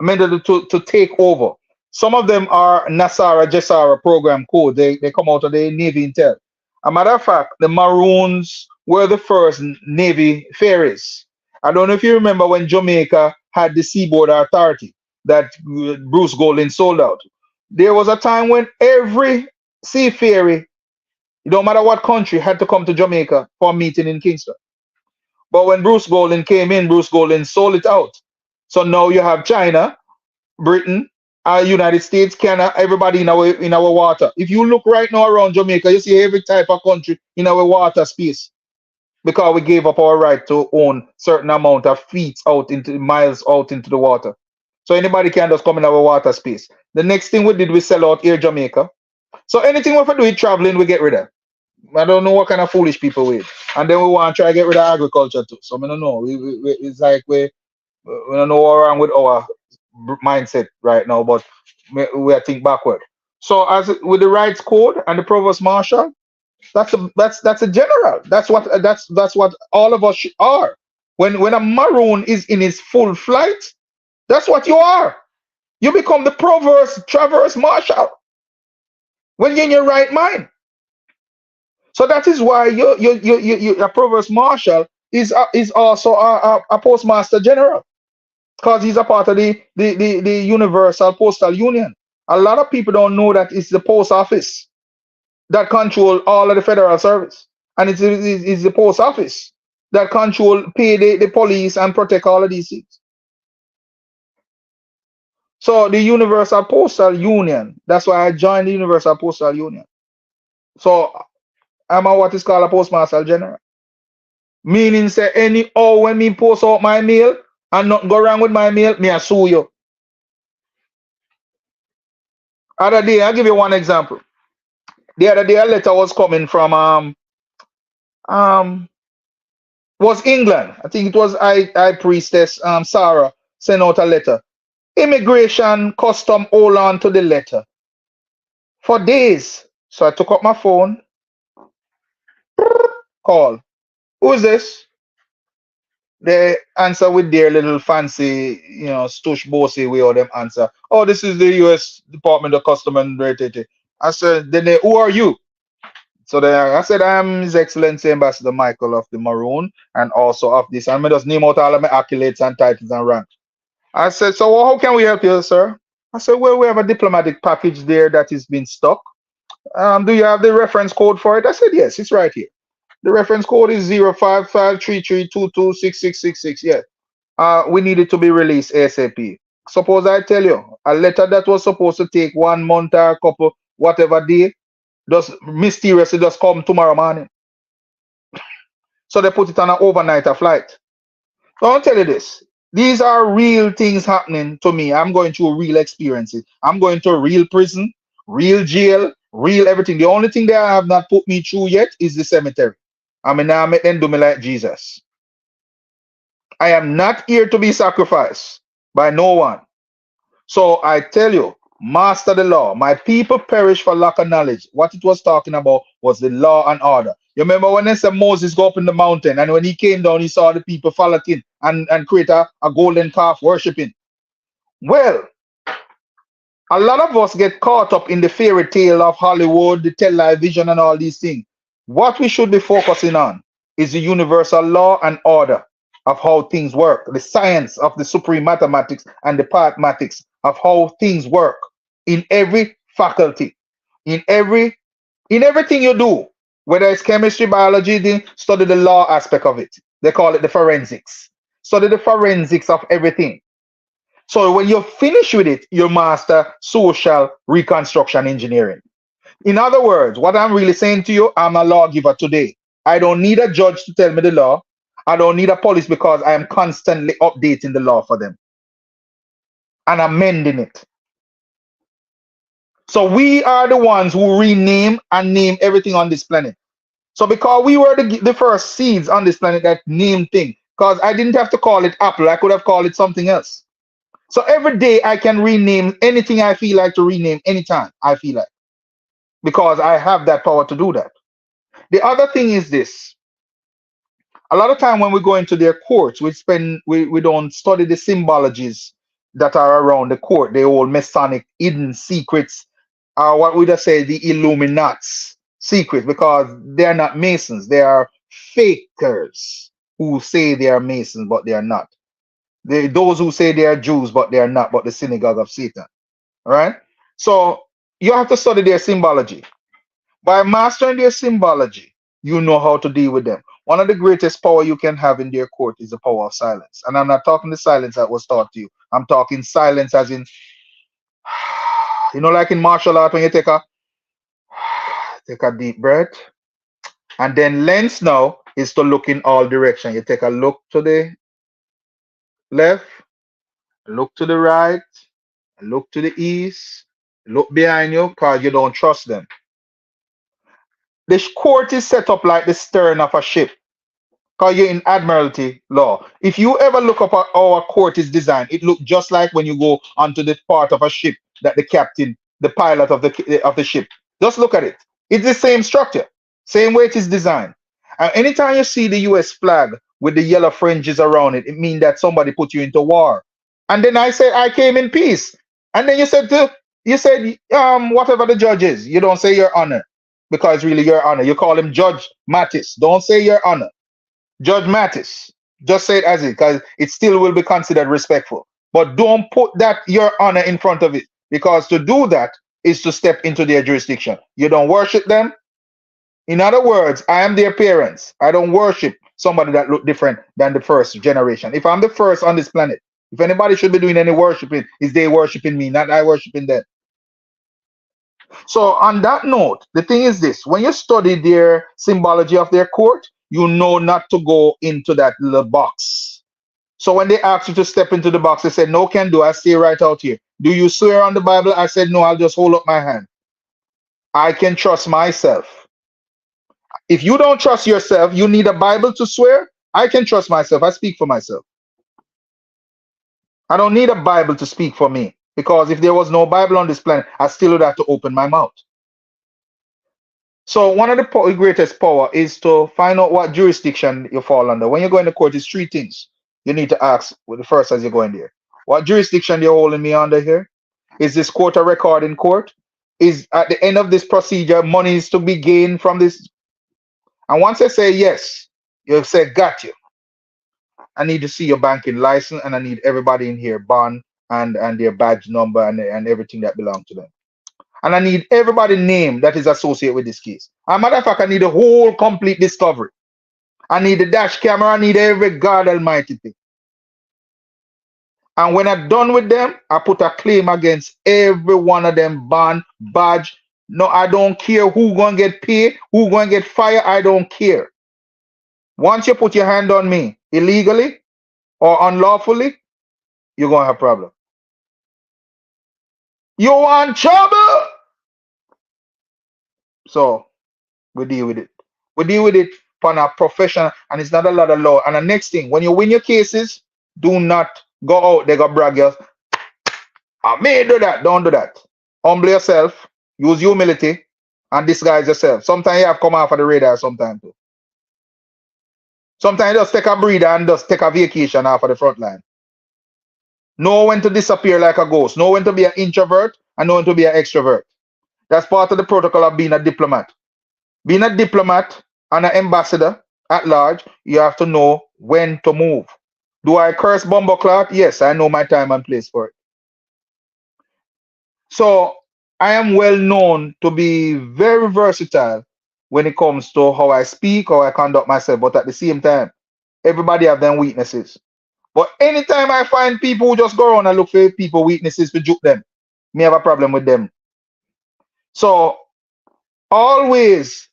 mentally to take over. Some of them are Nasara Jessara program code. They come out of the Navy Intel. A matter of fact, the Maroons were the first Navy ferries. I don't know if you remember when Jamaica had the Seaboard Authority that Bruce Golding sold out. There was a time when every sea ferry, it don't matter what country, had to come to Jamaica for a meeting in Kingston. But when Bruce Golding came in, Bruce Golding sold it out. So now you have China, Britain, United States, Canada, everybody in our water. If you look right now around Jamaica, you see every type of country in our water space because we gave up our right to own certain amount of feet out into miles out into the water. So anybody can just come in our water space. The next thing we did, we sell out Air Jamaica. So anything we do with traveling, we get rid of. I don't know what kind of foolish people we. And then we want to try to get rid of agriculture too. So I don't know. It's like we don't know what wrong with our mindset right now, but we are think backward. So as with the rights code and the provost marshal, that's a general. That's what all of us are. When a maroon is in his full flight, that's what you are. You become the provost, traverse marshal when you're in your right mind. So that is why a provost marshal is also a postmaster general because he's a part of the Universal Postal Union. A lot of people don't know that it's the post office that control all of the federal service, and it's the post office that pay the police and protect all of these things. So the Universal Postal Union, that's why I joined the Universal Postal Union. So I'm what is called a postmaster general. Meaning say when me post out my mail and nothing go wrong with my mail, me I sue you. Other day, I'll give you one example. The other day a letter was coming from was England. I think it was High Priestess Sarah sent out a letter. Immigration custom hold on to the letter for days. So I took up my phone, call. Who is this? They answer with their little fancy, stush bossy way or them answer. Oh, this is the US Department of Custom and Rate. I said, who are you? So I said, I am His Excellency Ambassador Michael of the Maroon and also of this. And I just name out all of my accolades and titles and rank. I said, so how can we help you, sir? I said, well, we have a diplomatic package there that is being stuck. Do you have the reference code for it? I said, yes, it's right here. The reference code is 05533226666. Yeah. We need it to be released ASAP. Suppose I tell you a letter that was supposed to take 1 month or a couple, whatever day, just mysteriously just come tomorrow morning. So they put it on an overnight flight. So I'll tell you this. These are real things happening to me. I'm going through real experiences. I'm going to real prison, real jail, real everything. The only thing they have not put me through yet is the cemetery. I mean, now make them do me like Jesus. I am not here to be sacrificed by no one. So I tell you, master the law. My people perish for lack of knowledge. What it was talking about was the law and order. You remember when they said Moses go up in the mountain, and when he came down, he saw the people frolicking and create a golden calf worshiping. Well, a lot of us get caught up in the fairy tale of Hollywood, the television, and all these things. What we should be focusing on is the universal law and order of how things work, the science of the supreme mathematics and the mathematics of how things work in every faculty, in everything you do, whether it's chemistry, biology, then study the law aspect of it. They call it the forensics. Study the forensics of everything. So when you finish with it, you master social reconstruction engineering. In other words, what I'm really saying to you, I'm a lawgiver today. I don't need a judge to tell me the law. I don't need a police because I am constantly updating the law for them and amending it. So we are the ones who rename and name everything on this planet. So because we were the first seeds on this planet that named thing, because I didn't have to call it Apple, I could have called it something else. So every day I can rename anything I feel like to rename anytime I feel like, because I have that power to do that. The other thing is this. A lot of time when we go into their courts, we don't study the symbologies that are around the court, the old Masonic hidden secrets, or what we just say the Illuminats secrets, because they're not Masons, they are fakers who say they are Masons, but they are not. Those who say they are Jews, but they are not, but the synagogue of Satan. All right? So you have to study their symbology. By mastering their symbology, you know how to deal with them. One of the greatest power you can have in their court is the power of silence. And I'm not talking the silence that was taught to you. I'm talking silence as in You know, like in martial art, when you take a deep breath, and then lens now is to look in all direction. You take a look to the left, look to the right, look to the east, look behind you, because you don't trust them. The court is set up like the stern of a ship. Because you're in admiralty law. If you ever look up at how a court is designed, it looks just like when you go onto the part of a ship that the captain, the pilot of the ship. Just look at it. It's the same structure, same way it is designed. And anytime you see the US flag with the yellow fringes around it, it means that somebody put you into war. And then I said I came in peace. And then you said whatever the judge is, you don't say your honor, because really your honor. You call him Judge Mattis. Don't say your honor. Judge Mattis. Just say it as it, because it still will be considered respectful. But don't put that your honor in front of it, because to do that is to step into their jurisdiction. You don't worship them. In other words, I am their parents. I don't worship somebody that look different than the first generation. If I'm the first on this planet, if anybody should be doing any worshiping, is they worshiping me, not I worshiping them. So on that note, the thing is this: when you study their symbology of their court, you know not to go into that little box. So when they asked you to step into the box, they said, no can do, I stay right out here. Do you swear on the Bible? I said, no, I'll just hold up my hand. I can trust myself. If you don't trust yourself, you need a Bible to swear. I can trust myself. I speak for myself. I don't need a Bible to speak for me, because if there was no Bible on this planet, I still would have to open my mouth. So one of the greatest power is to find out what jurisdiction you fall under. When you go in the court, it's three things you need to ask with the first as you go in there. What jurisdiction you're holding me under here? Is this court a recording court? Is at the end of this procedure money is to be gained from this? And once I say yes, you say got you. I need to see your banking license, and I need everybody in here bond and their badge number and everything that belongs to them. And I need everybody's name that is associated with this case. As a matter of fact, I need a whole complete discovery. I need the dash camera. I need every God Almighty thing. And when I'm done with them, I put a claim against every one of them, bond, badge. No, I don't care who gonna get paid, who gonna get fired. I don't care. Once you put your hand on me illegally or unlawfully, you're gonna have a problem. You want trouble? So we deal with it. We deal with it from a professional, and it's not a lot of law. And the next thing, when you win your cases, do not go out there go brag you. I may do that. Don't do that. Humble yourself. Use humility and disguise yourself. Sometimes you have to come off of the radar sometimes too. Sometimes you just take a breather and just take a vacation off of the front line. Know when to disappear like a ghost. Know when to be an introvert and know when to be an extrovert. That's part of the protocol of being a diplomat. Being a diplomat and an ambassador at large, you have to know when to move. Do I curse bumbleclot? Yes, I know my time and place for it. So I am well known to be very versatile when it comes to how I speak, how I conduct myself, but at the same time, everybody have them weaknesses. But anytime I find people who just go around and look for people weaknesses to juke them, me have a problem with them. So always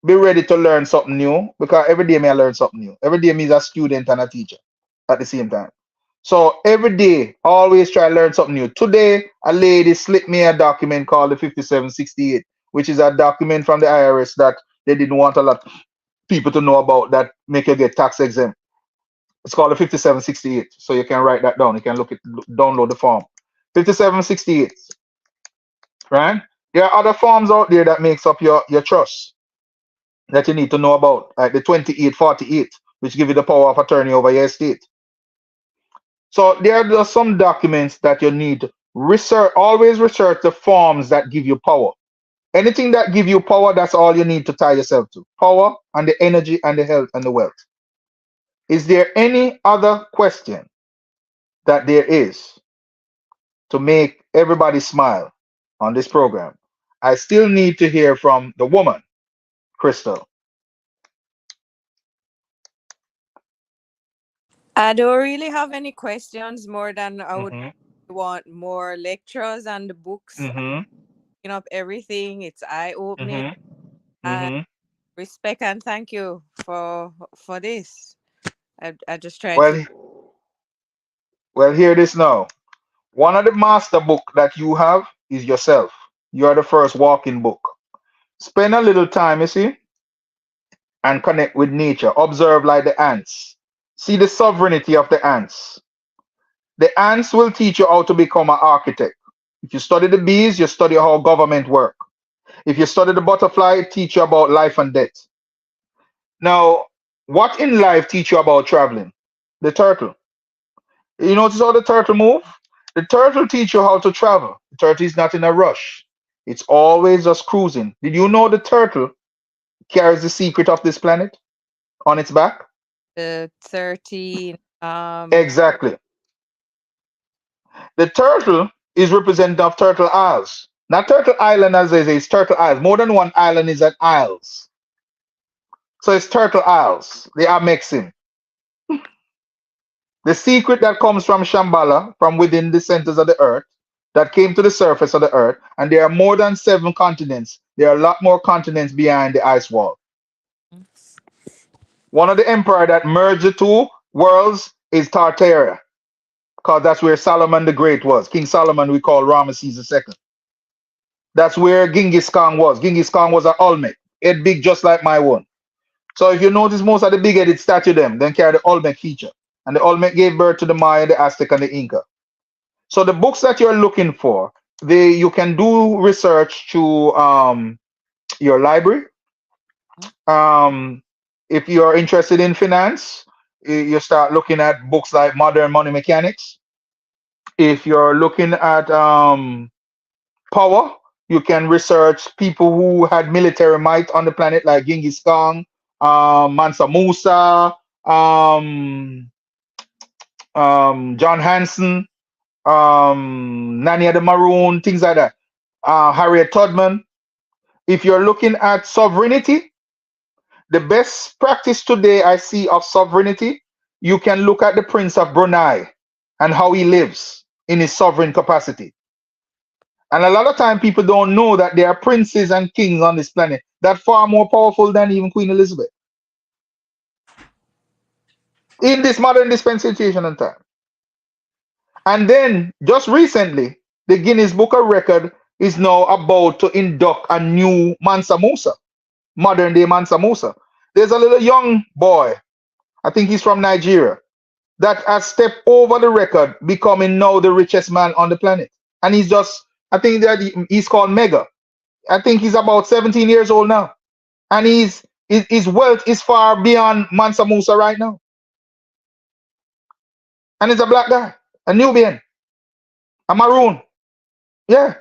be ready to learn something new, because every day I learn something new. Every day me is a student and a teacher at the same time. So every day, always try to learn something new. Today, a lady slipped me a document called the 5768, which is a document from the IRS that they didn't want a lot of people to know about, that make you get tax exempt. It's called the 5768. So you can write that down. You can download the form. 5768. Right? There are other forms out there that makes up your trust that you need to know about, like the 2848, which give you the power of attorney over your estate. So there are some documents that you need to research. Always research the forms that give you power. Anything that give you power, that's all you need to tie yourself to. Power and the energy and the health and the wealth. Is there any other question that there is to make everybody smile on this program? I still need to hear from the woman, Crystal. I don't really have any questions more than I would want more lectures and the books, Mm-hmm. picking up everything. It's eye opening. Mm-hmm. And Mm-hmm. respect and thank you for this. I just trying to. Well, hear this now. One of the master book that you have is yourself. You are the first walking book. Spend a little time, you see, and connect with nature. Observe like the ants. See the sovereignty of the ants. The ants will teach you how to become an architect. If you study the bees, you study how government work. If you study the butterfly, it teach you about life and death. Now, what in life teach you about traveling? The turtle. You notice how the turtle move? The turtle teach you how to travel. The turtle is not in a rush. It's always just cruising. Did you know the turtle carries the secret of this planet on its back? The 13 Exactly. The turtle is representative of Turtle Isles. Not Turtle Island as they say, it's Turtle Isles. More than one island is at Isles. So it's Turtle Isles. They are mixing. The secret that comes from Shambhala, from within the centers of the earth, that came to the surface of the earth, and there are more than 7 continents. There are a lot more continents behind the ice wall. One of the empire that merged the two worlds is Tartaria, because that's where Solomon the Great was. King Solomon we call Ramesses II. That's where Genghis Khan was. Genghis Khan was an Olmec, head big just like my one. So if you notice, most of the big-headed statue them then carry the Olmec feature. And the Olmec gave birth to the Maya, the Aztec, and the Inca. So the books that you're looking for, you can do research to your library. If you're interested in finance, you start looking at books like Modern Money Mechanics. If you're looking at power, you can research people who had military might on the planet, like Genghis Khan, Mansa Musa, John Hanson, Nanya the Maroon, things like that. Harriet Tubman. If you're looking at sovereignty, the best practice today I see of sovereignty, you can look at the Prince of Brunei and how he lives in his sovereign capacity. And a lot of time people don't know that there are princes and kings on this planet that far more powerful than even Queen Elizabeth in this modern dispensation and time. And then just recently, the Guinness Book of Record is now about to induct a new Mansa Musa, modern day Mansa Musa. There's a little young boy, I think he's from Nigeria, that has stepped over the record, becoming now the richest man on the planet. And he's just, I think that he's called Mega. I think he's about 17 years old now. And his wealth is far beyond Mansa Musa right now. And he's a black guy, a Nubian, a Maroon. Yeah.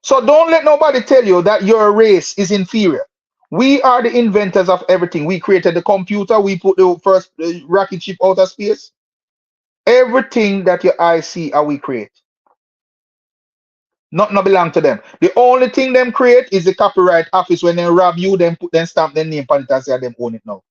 So don't let nobody tell you that your race is inferior. We are the inventors of everything. We created the computer. We put the first rocket ship out of space. Everything that your eyes see, we create. Not belong to them. The only thing them create is the copyright office. When they rob you, then put them stamp their name on it and say them own it now.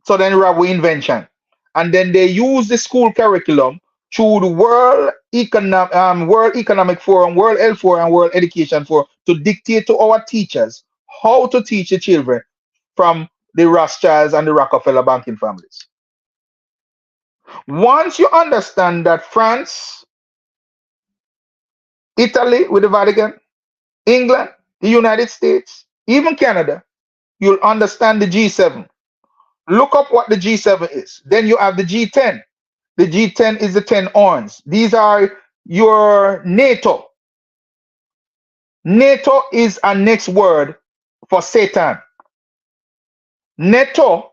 So then rob we invention. And then they use the school curriculum through the World Economic Forum, World Health Forum, and World Education Forum to dictate to our teachers how to teach the children from the Rothschilds and the Rockefeller banking families. Once you understand that France, Italy with the Vatican, England, the United States, even Canada, you'll understand the G7. Look up what the G7 is. Then you have the G10. The G10 is the 10 horns. These are your NATO. NATO is a next word for Satan. NATO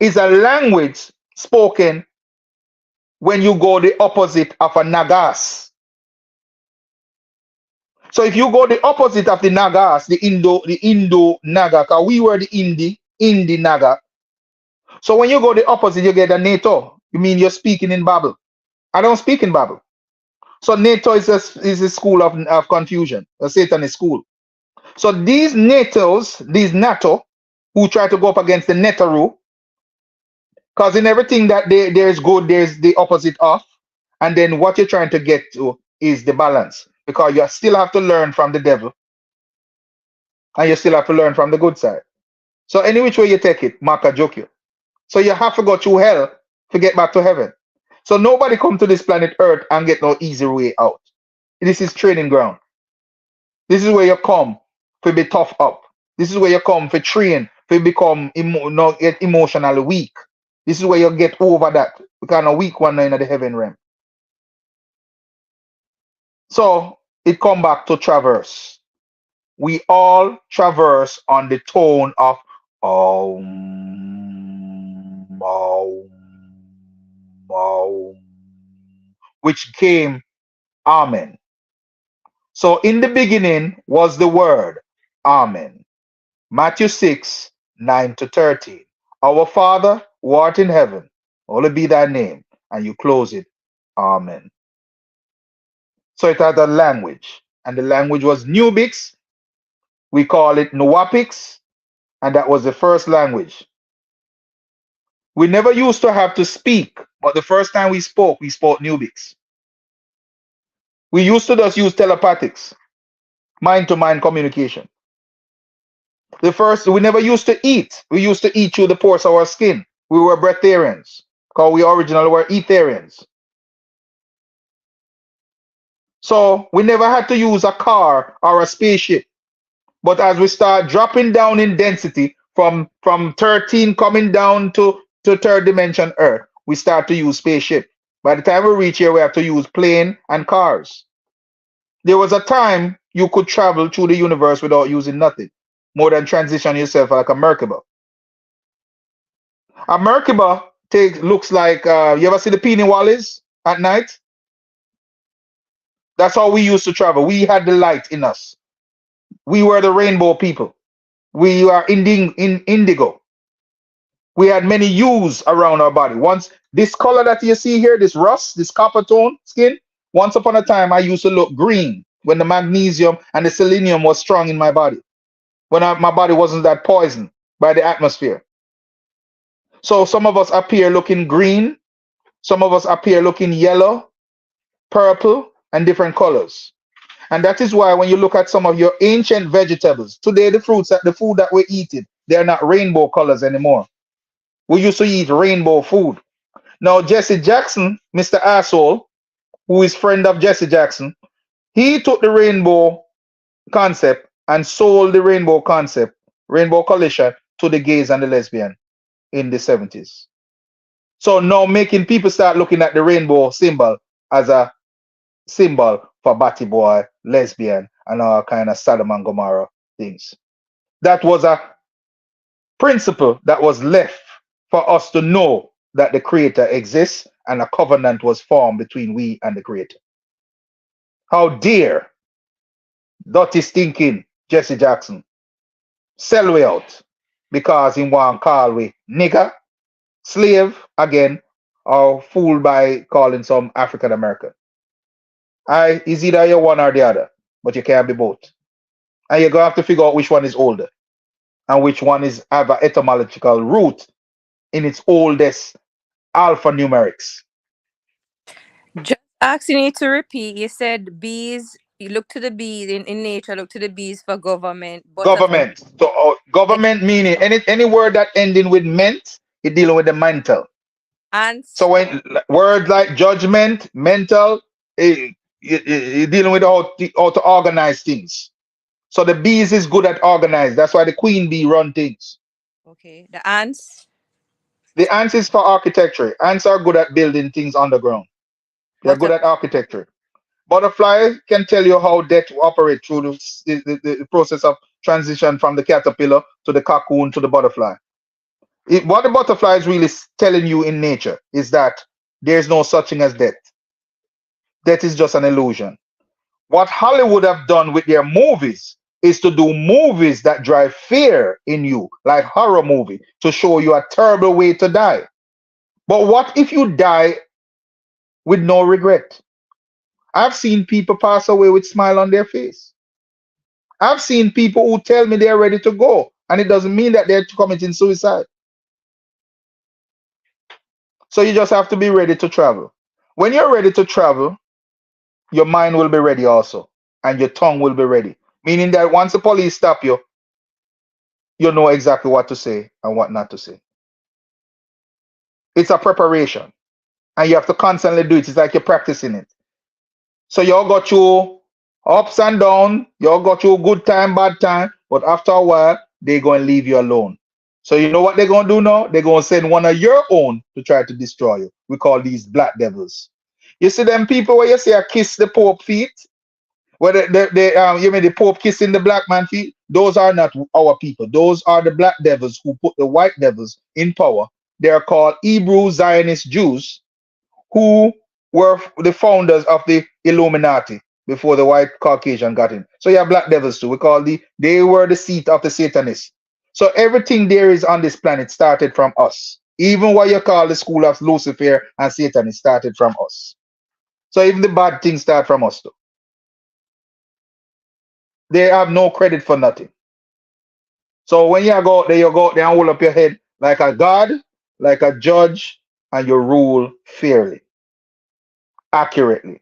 is a language spoken when you go the opposite of a Nagas. So if you go the opposite of the Nagas, the Indo Naga, because we were the Indi Naga. So when you go the opposite, you get a NATO. You mean you're speaking in Babel. I don't speak in Babel. So NATO is a school of confusion, a Satanist school. So these NATOs, these NATO, who try to go up against the Netaru, Because in everything that there's good, there's the opposite of. And then what you're trying to get to is the balance. Because you still have to learn from the devil and you still have to learn from the good side. So any which way you take it, Maka joke you. So you have to go through hell to get back to heaven. So nobody come to this planet Earth and get no easy way out. This is training ground. This is where you come to be tough up. This is where you come for train, to become not get emotionally weak. This is where you get over that kind of weak one in the heaven realm. So it come back to traverse. We all traverse on the tone of Om, Om, Om, which came Amen. So in the beginning was the word Amen. Matthew 6, 9 to 13. Our Father who art in heaven, hallowed be thy name. And you close it. Amen. So it had a language. And the language was Nubics. We call it Nuapics. And that was the first language. We never used to have to speak, but the first time we spoke Nubics. We used to just use telepathics, mind-to-mind communication. We never used to eat. We used to eat through the pores of our skin. We were breatharians, because we originally were etherians. So we never had to use a car or a spaceship. But as we start dropping down in density from 13 coming down to third dimension Earth, we start to use spaceship. By the time we reach here, we have to use plane and cars. There was a time you could travel through the universe without using nothing, more than transition yourself like a Merkaba. A Merkaba looks like, you ever see the Peony Wallies at night? That's how we used to travel. We had the light in us. We were the rainbow people. We are indigo. We had many hues around our body. Once this color that you see here, this rust, this copper tone skin, once upon a time I used to look green when the magnesium and the selenium was strong in my body. When my body wasn't that poisoned by the atmosphere. So some of us appear looking green, some of us appear looking yellow, purple, and different colors. And that is why when you look at some of your ancient vegetables, today the food that we're eating, they're not rainbow colors anymore. We used to eat rainbow food. Now Jesse Jackson, Mr. Asshole, who is friend of Jesse Jackson, he took the rainbow concept and sold the rainbow concept, rainbow collision, to the gays and the lesbian in the 70s. So now making people start looking at the rainbow symbol as a symbol for batty boy, lesbian, and all kind of Sodom and Gomorrah things. That was a principle that was left for us to know that the Creator exists and a covenant was formed between we and the Creator. How dare dirty stinking Jesse Jackson sell we out because he want call we nigger, slave again, or fooled by calling some African American. Is either you one or the other, but you can't be both. And you're gonna have to figure out which one is older and which one is have an etymological root in its oldest alphanumerics. Just asking you to repeat. You said bees. You look to the bees in nature. Look to the bees for government. Government. So government meaning any word that ending with ment, you're dealing with the mental. Ants. So when words like judgment, mental, you're dealing with how to organize things. So the bees is good at organize. That's why the queen bee run things. Okay. The ants. The ants is for architecture. Ants are good at building things underground. They're good at architecture. Butterfly can tell you how death operate through the process of transition from the caterpillar to the cocoon to the butterfly. What the butterfly is really telling you in nature is that there's no such thing as death. Death is just an illusion. What Hollywood have done with their movies is to do movies that drive fear in you, like horror movie, to show you a terrible way to die. But what if you die with no regret? I've seen people pass away with smile on their face. I've seen people who tell me they're ready to go, and it doesn't mean that they're committing suicide. So you just have to be ready to travel. When you're ready to travel, your mind will be ready also, and your tongue will be ready. Meaning that once the police stop you, you know exactly what to say and what not to say. It's a preparation, and you have to constantly do it. It's like you're practicing it. So you all got you ups and down, you all got you good time, bad time, but after a while, they're going to leave you alone. So you know what they're going to do now? They're going to send one of your own to try to destroy you. We call these black devils. You see them people where you say I kiss the Pope feet? Where you mean the Pope kissing the black man feet? Those are not our people. Those are the black devils who put the white devils in power. They are called Hebrew Zionist Jews who were the founders of the Illuminati before the white Caucasian got in. So you have black devils too. They were the seat of the Satanists. So everything there is on this planet started from us. Even what you call the school of Lucifer and Satan, it started from us. So even the bad things start from us too. They have no credit for nothing. So when you go out there, and hold up your head like a god, like a judge, and you rule fairly, accurately.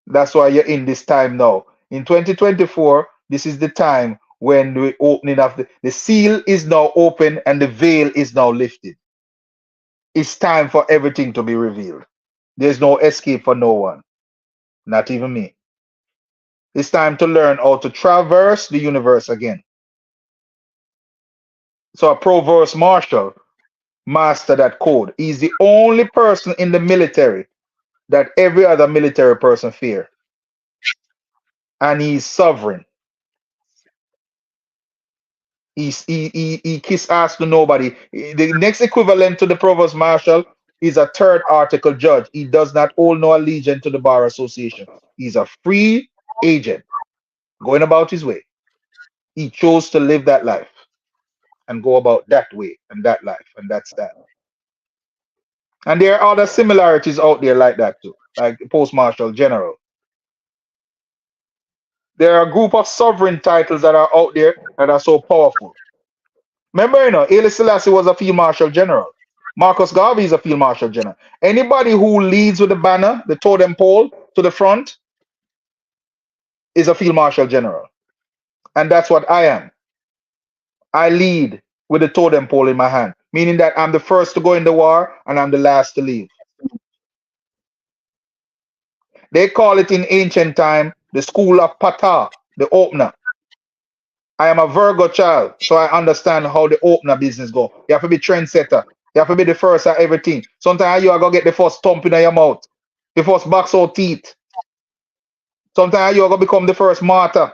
That's why you're in this time now. In 2024, this is the time when the opening of the seal is now open and the veil is now lifted. It's time for everything to be revealed. There's no escape for no one, not even me. It's time to learn how to traverse the universe again. So a provost marshal master that code. He's the only person in the military that every other military person fear. And he's sovereign. He kiss ass to nobody. The next equivalent to the provost marshal is a third article judge. He does not hold no allegiance to the bar association. He's a free agent going about his way. He chose to live that life and go about that way and that life, and that's that. And there are other similarities out there like that too, like post marshal general. There are a group of sovereign titles that are out there that are so powerful. Remember, Haile Selassie was a field marshal general. Marcus Garvey is a field marshal general. Anybody who leads with the banner, the totem pole to the front, is a field marshal general. And that's what I am. I lead with the totem pole in my hand, meaning that I'm the first to go in the war and I'm the last to leave. They call it in ancient time the school of Ptah, the opener. I am a Virgo child, so I understand how the opener business go. You have to be trendsetter. You have to be the first at everything. Sometimes you are going to get the first thump in your mouth, the first box out teeth. Sometimes you are going to become the first martyr.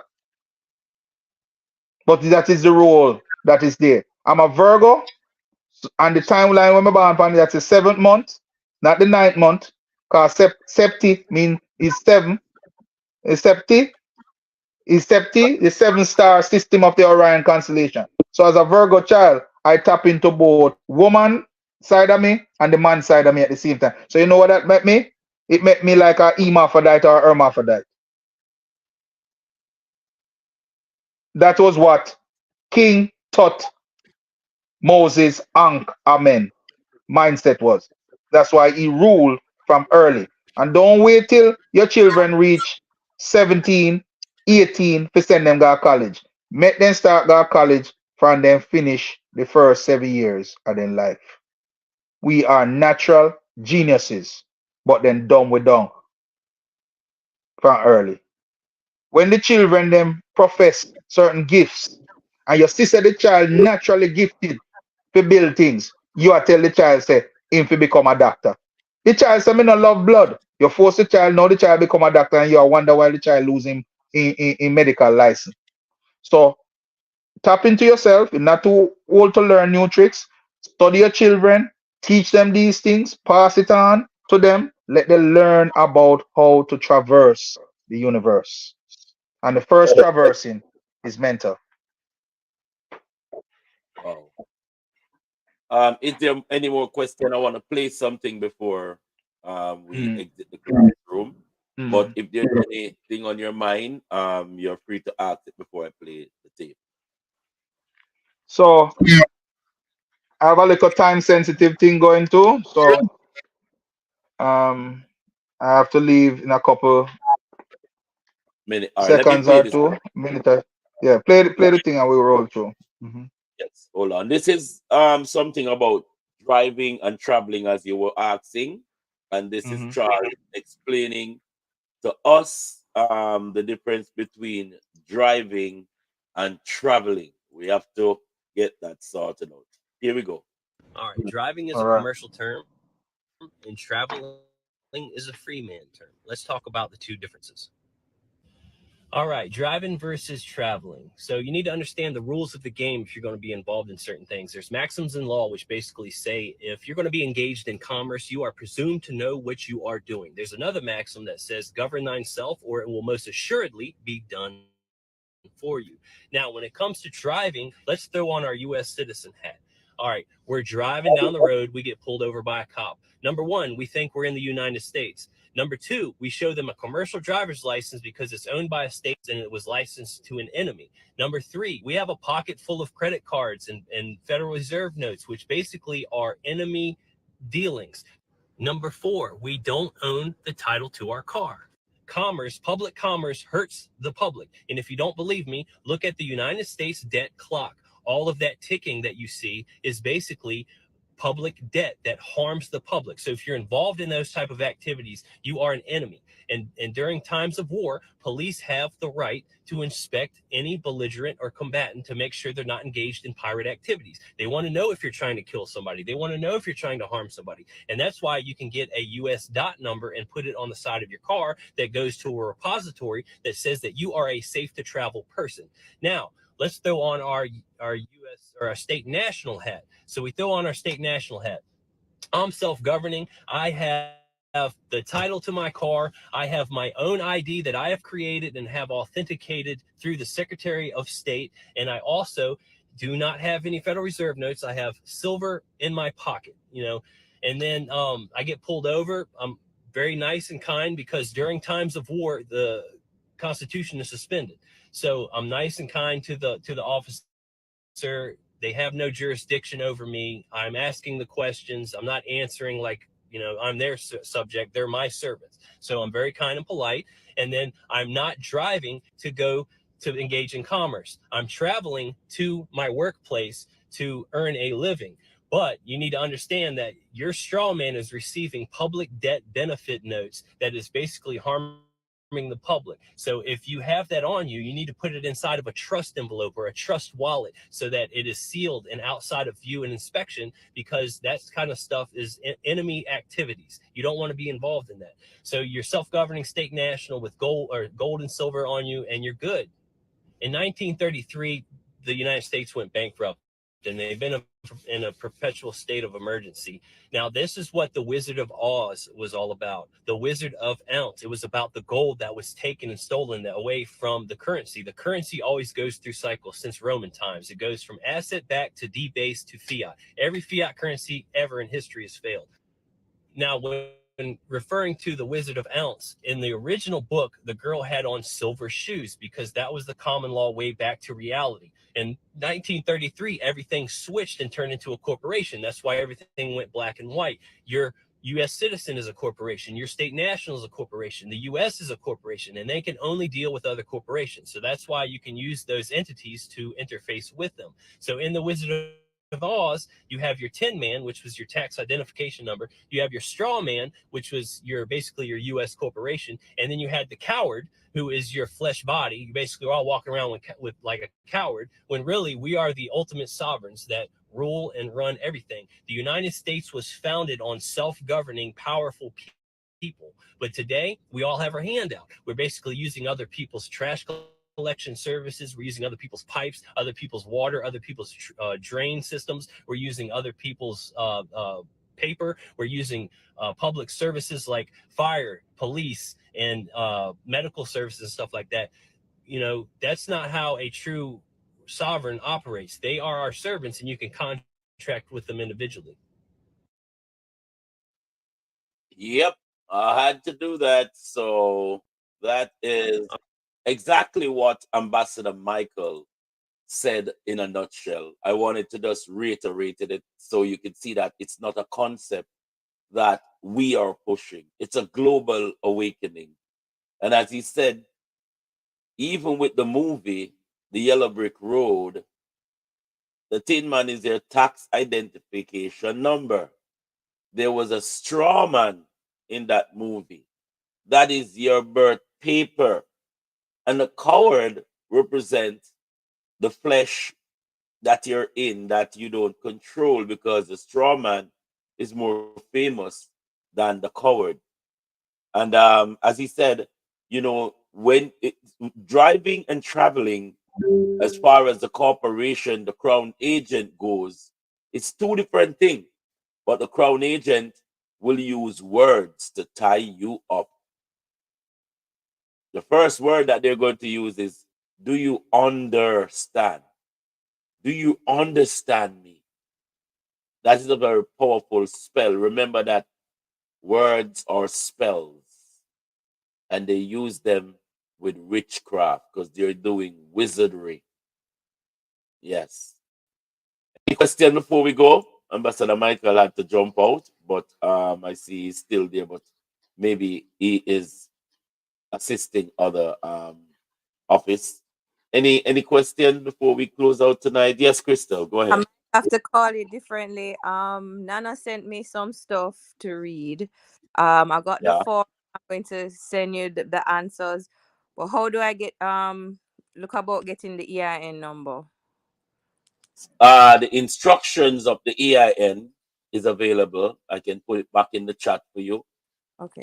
But that is the role that is there. I'm a Virgo, and the timeline when I'm born upon that's the 7th month, not the 9th month, because septi means is 7. Septi is Septi, the 7-star system of the Orion constellation. So as a Virgo child, I tap into both woman side of me and the man side of me at the same time. So you know what that made me? It made me like a hermaphrodite or hermaphrodite. That was what King Tut Moses Ankh Amen mindset was. That's why he ruled from early. And don't wait till your children reach 17, 18 to send them to college. Make them start go college from them finish the first 7 years of their life. We are natural geniuses, but then dumb we dumb from early. When the children them profess certain gifts, and your sister the child naturally gifted to build things, you are tell the child say him to become a doctor. The child say me no love blood. You force the child, now the child become a doctor, and you wonder why the child lose him in medical license. So tap into yourself. You're not too old to learn new tricks. Study your children, teach them these things, pass it on to them. Let them learn about how to traverse the universe. And the first traversing is mental. Wow. Is there any more question? I want to play something before we exit the classroom. But if there's anything on your mind, you're free to ask it before I play the tape. So I have a little time sensitive thing going too, so um, I have to leave in a couple Minute. All right, let me seconds play or this. two. Minute. Yeah, play the thing and we roll through. Hmm. Yes, hold on. This is something about driving and traveling as you were asking, and this is Hmm. Charles explaining to us the difference between driving and traveling. We have to get that sorted out. Here we go. All right, driving is All a right. commercial term, and traveling is a free man term. Let's talk about the two differences. All right, driving versus traveling. So you need to understand the rules of the game if you're going to be involved in certain things. There's maxims in law which basically say if you're going to be engaged in commerce, you are presumed to know what you are doing. There's another maxim that says govern thyself or it will most assuredly be done for you. Now, when it comes to driving, let's throw on our US citizen hat. All right, we're driving down the road, we get pulled over by a cop. Number one, we think we're in the United States. Number two, we show them a commercial driver's license because it's owned by a state and it was licensed to an enemy. Number three, we have a pocket full of credit cards and Federal Reserve notes, which basically are enemy dealings. Number four, we don't own the title to our car. Public commerce hurts the public. And if you don't believe me, look at the United States debt clock. All of that ticking that you see is basically public debt that harms the public. So if you're involved in those type of activities, you are an enemy. And during times of war, police have the right to inspect any belligerent or combatant to make sure they're not engaged in pirate activities. They want to know if you're trying to kill somebody. They want to know if you're trying to harm somebody. And that's why you can get a US dot number and put it on the side of your car that goes to a repository that says that you are a safe to travel person. Now, let's throw on our US or our state national hat. So we throw on our state national hat. I'm self-governing. I have the title to my car. I have my own ID that I have created and have authenticated through the Secretary of State. And I also do not have any Federal Reserve notes. I have silver in my pocket, and then I get pulled over. I'm very nice and kind because during times of war, the Constitution is suspended. So I'm nice and kind to the officer. They have no jurisdiction over me. I'm asking the questions. I'm not answering like, I'm their subject. They're my servants. So I'm very kind and polite. And then I'm not driving to go to engage in commerce. I'm traveling to my workplace to earn a living. But you need to understand that your straw man is receiving public debt benefit notes that is basically harming the public. So if you have that on you, you need to put it inside of a trust envelope or a trust wallet so that it is sealed and outside of view and inspection, because that kind of stuff is enemy activities. You don't want to be involved in that. So you're self-governing state national with gold and silver on you, and you're good. In 1933, the United States went bankrupt, and they've been in a perpetual state of emergency. Now, this is what the Wizard of Oz was all about. The Wizard of Ounce. It was about the gold that was taken and stolen away from the currency. The currency always goes through cycles since Roman times. It goes from asset backed to debased to fiat. Every fiat currency ever in history has failed. Now, when referring to the Wizard of Ounce, in the original book, the girl had on silver shoes because that was the common law way back to reality. In 1933, everything switched and turned into a corporation. That's why everything went black and white. Your U.S. citizen is a corporation. Your state national is a corporation. The U.S. is a corporation, and they can only deal with other corporations. So that's why you can use those entities to interface with them. So in the Wizard of Oz, you have your Tin Man, which was your tax identification number. You have your Straw Man, which was basically your U.S. corporation, and then you had the Coward, who is your flesh body. You basically are all walking around with like a coward, when really we are the ultimate sovereigns that rule and run everything. The United States was founded on self-governing, powerful people. But today, we all have our hand out. We're basically using other people's trash collection services. We're using other people's pipes, other people's water, other people's drain systems. We're using other people's paper. We're using public services like fire, police, and medical services and stuff like that. That's not how a true sovereign operates. They are our servants, and you can contract with them individually. Yep, I had to do that. So that is exactly what Ambassador Michael said in a nutshell. I wanted to just reiterate it so you can see that it's not a concept that we are pushing. It's a global awakening. And as he said, even with the movie, The Yellow Brick Road, the Tin Man is their tax identification number. There was a straw man in that movie. That is your birth paper. And the coward represents the flesh that you're in that you don't control, because the straw man is more famous than the coward. And as he said, when driving and traveling, as far as the corporation, the crown agent goes, it's two different things. But the crown agent will use words to tie you up. The first word that they're going to use is, do you understand? Do you understand me? That is a very powerful spell. Remember that words are spells, and they use them with witchcraft because they're doing wizardry. Yes. Any question before we go? Ambassador Michael had to jump out, but I see he's still there, but maybe he is assisting other office. Any question before we close out tonight? Yes, Crystal, go I ahead. might have to call it differently. Nana sent me some stuff to read. I got the Yeah. form. I'm going to send you the answers. But how do I get look about getting the EIN number? The instructions of the EIN is available. I can put it back in the chat for you. Okay.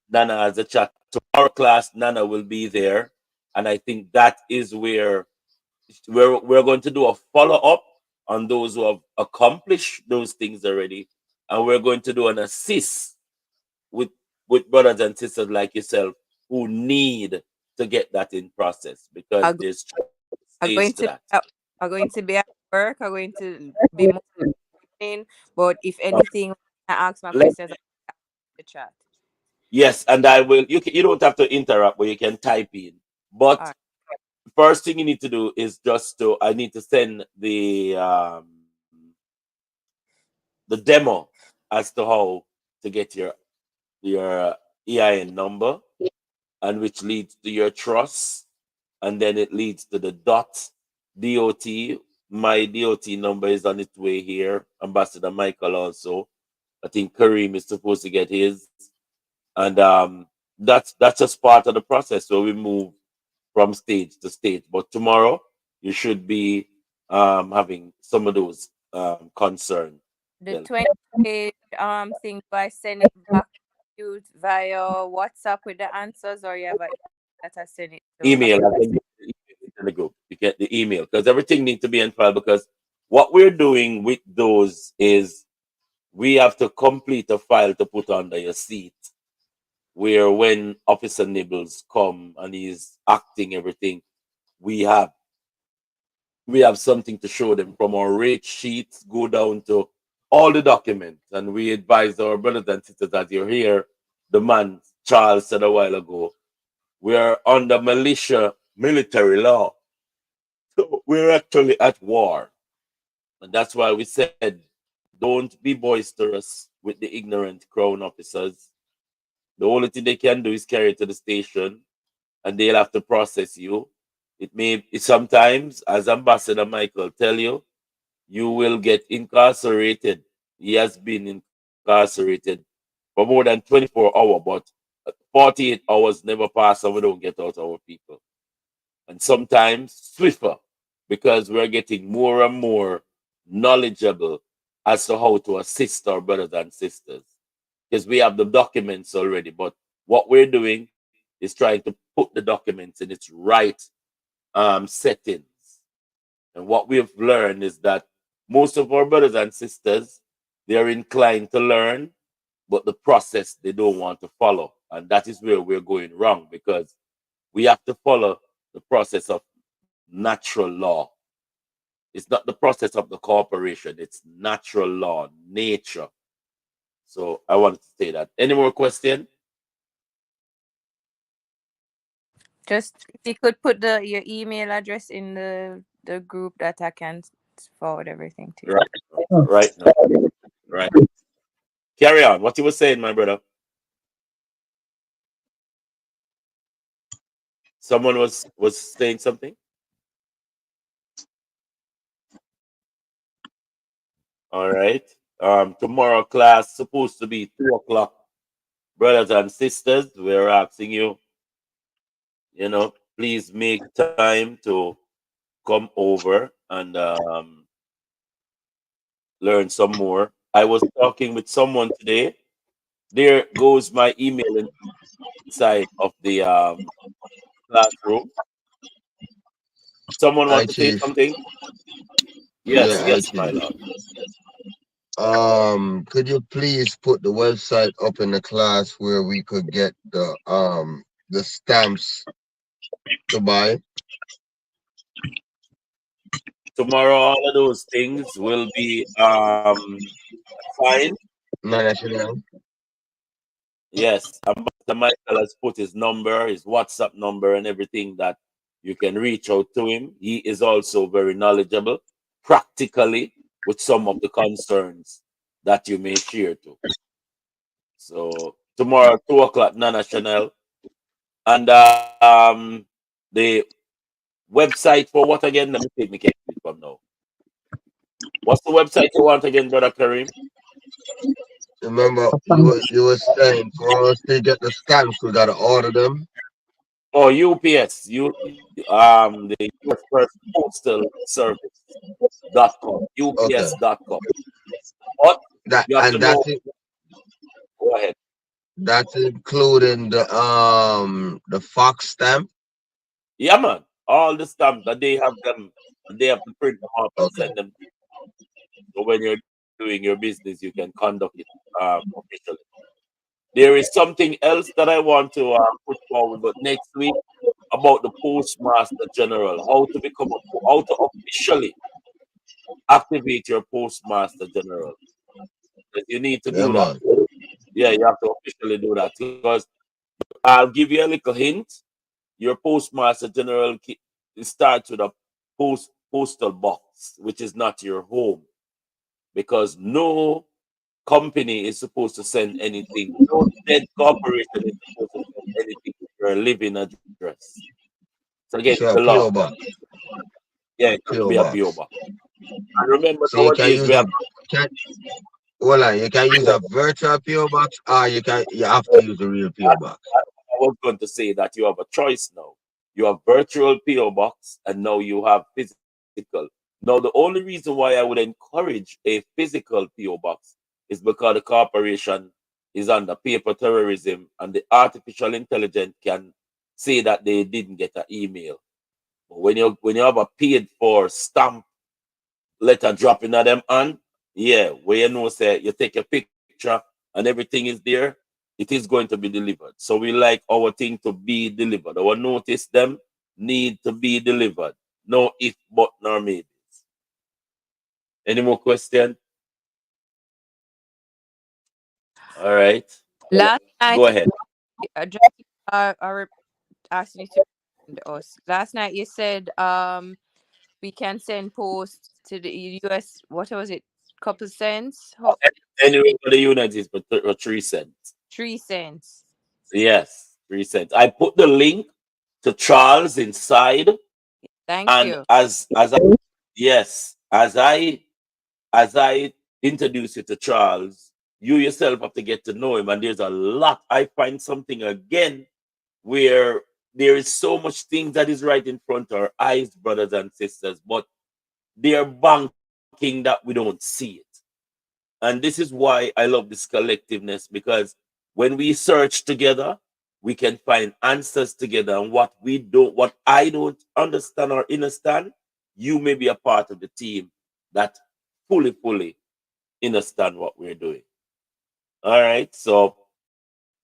Nana has a chat. Tomorrow class, Nana will be there. And I think that is where we're going to do a follow-up on those who have accomplished those things already. And we're going to do an assist with brothers and sisters like yourself who need to get that in process, because Are, there's are stage going to to that. are going to be at work. Are going to be more in. But if anything, I ask my Let- questions in the chat. yes, and I will. You don't have to interrupt, but you can type in. All But right. first thing you need to do is just to I need to send the demo as to how to get your EIN number, and which leads to your trust, and then it leads to the dot. My dot number is on its way here. Ambassador Michael also. I think Kareem is supposed to get his, and that's just part of the process where we move from stage to stage. But tomorrow you should be having some of those concerns. The 20 page thing, do I send it back to you via WhatsApp with the answers, or you have a that I send it to? Email. I can get the email in the group. You get the email because everything needs to be in file. Because what we're doing with those is we have to complete a file to put under your seat. Where when Officer Nibbles come and he's acting everything, we have we have something to show them from our rate sheets, go down to all the documents, and we advise our brothers and sisters as you're here. The man Charles said a while ago, we are under militia military law. So we're actually at war. And that's why we said, don't be boisterous with the ignorant crown officers. The only thing they can do is carry it to the station, and they'll have to process you. Sometimes, as Ambassador Michael tell you, you will get incarcerated. He has been incarcerated for more than 24 hours, but 48 hours never pass and we don't get out our people. And sometimes swifter, because we're getting more and more knowledgeable as to how to assist our brothers and sisters. Because we have the documents already, but what we're doing is trying to put the documents in its right settings. And what we've learned is that most of our brothers and sisters, they're inclined to learn, but the process they don't want to follow. And that is where we're going wrong, because we have to follow the process of natural law. It's not the process of the corporation, it's natural law, nature. So I wanted to say that. Any more question? Just if you could put your email address in the the group that I can forward everything to you. Right now. Right. Carry on. What you were saying, my brother? Someone was saying something. All right. Tomorrow class supposed to be 2 o'clock. Brothers and sisters, we're asking you, please make time to come over and learn some more. I was talking with someone today. There goes my email inside of the classroom. Someone Hi, want to say Chief. something? Yeah, Yes, hi, yes, my Chief. lord. Could you please put the website up in the class where we could get the stamps to buy? Tomorrow, all of those things will be fine. Non-national. Yes, Ambassador Michael has put his number, his WhatsApp number, and everything that you can reach out to him. He is also very knowledgeable, practically, with some of the concerns that you may share to. So tomorrow, 2 o'clock, non-national, and the website for what again? Let me take me it from now. What's the website you want again, brother Kareem? Remember, you were saying for us to get the stamps, we gotta order them. Oh, UPS, the US First Postal Service.com, Okay. UPS.com. But That you have to and know. that's it. Go ahead. That's including the Fox stamp. Yeah, man. All the stamps that they have to print them out and Okay. send them. So when you're doing your business, you can conduct it officially. There is something else that I want to put forward, but next week about the Postmaster General, how to officially activate your Postmaster General. You need to Yeah, do that. man. Yeah, you have to officially do that because I'll give you a little hint. Your Postmaster General it starts with a postal box, which is not your home, because no company is supposed to send anything. No dead corporation is supposed to send anything to your living address. It's against So the law. PO box. Yeah, it has to PO be a PO box. box. And remember So you can nowadays use we have. can well, you can use a virtual PO box, or you have to use a real PO box. I was going to say that you have a choice now. You have virtual PO box, and now you have physical. Now, the only reason why I would encourage a physical PO box is because the corporation is under paper terrorism, and the artificial intelligence can say that they didn't get an email. But when you have a paid for stamp letter dropping at them on, yeah, where you know say you take a picture and everything is there, it is going to be delivered. So we like our thing to be delivered. Our notice them need to be delivered. No if, but, nor maybe. Any more question? All right. Last Go night, ahead. just asking you to remind us. Last night you said we can send post to the US. What was it? Couple cents? Anyway, for the unit is for 3 cents. 3 cents. Yes, 3 cents. I put the link to Charles inside, Thank and you. yes, as I introduce you to Charles, you yourself have to get to know him. And there's a lot. I find something again where there is so much things that is right in front of our eyes, brothers and sisters, but they're banking that we don't see it. And this is why I love this collectiveness, because when we search together, we can find answers together. And what I don't understand or understand, you may be a part of the team that fully understand what we're doing. All right. So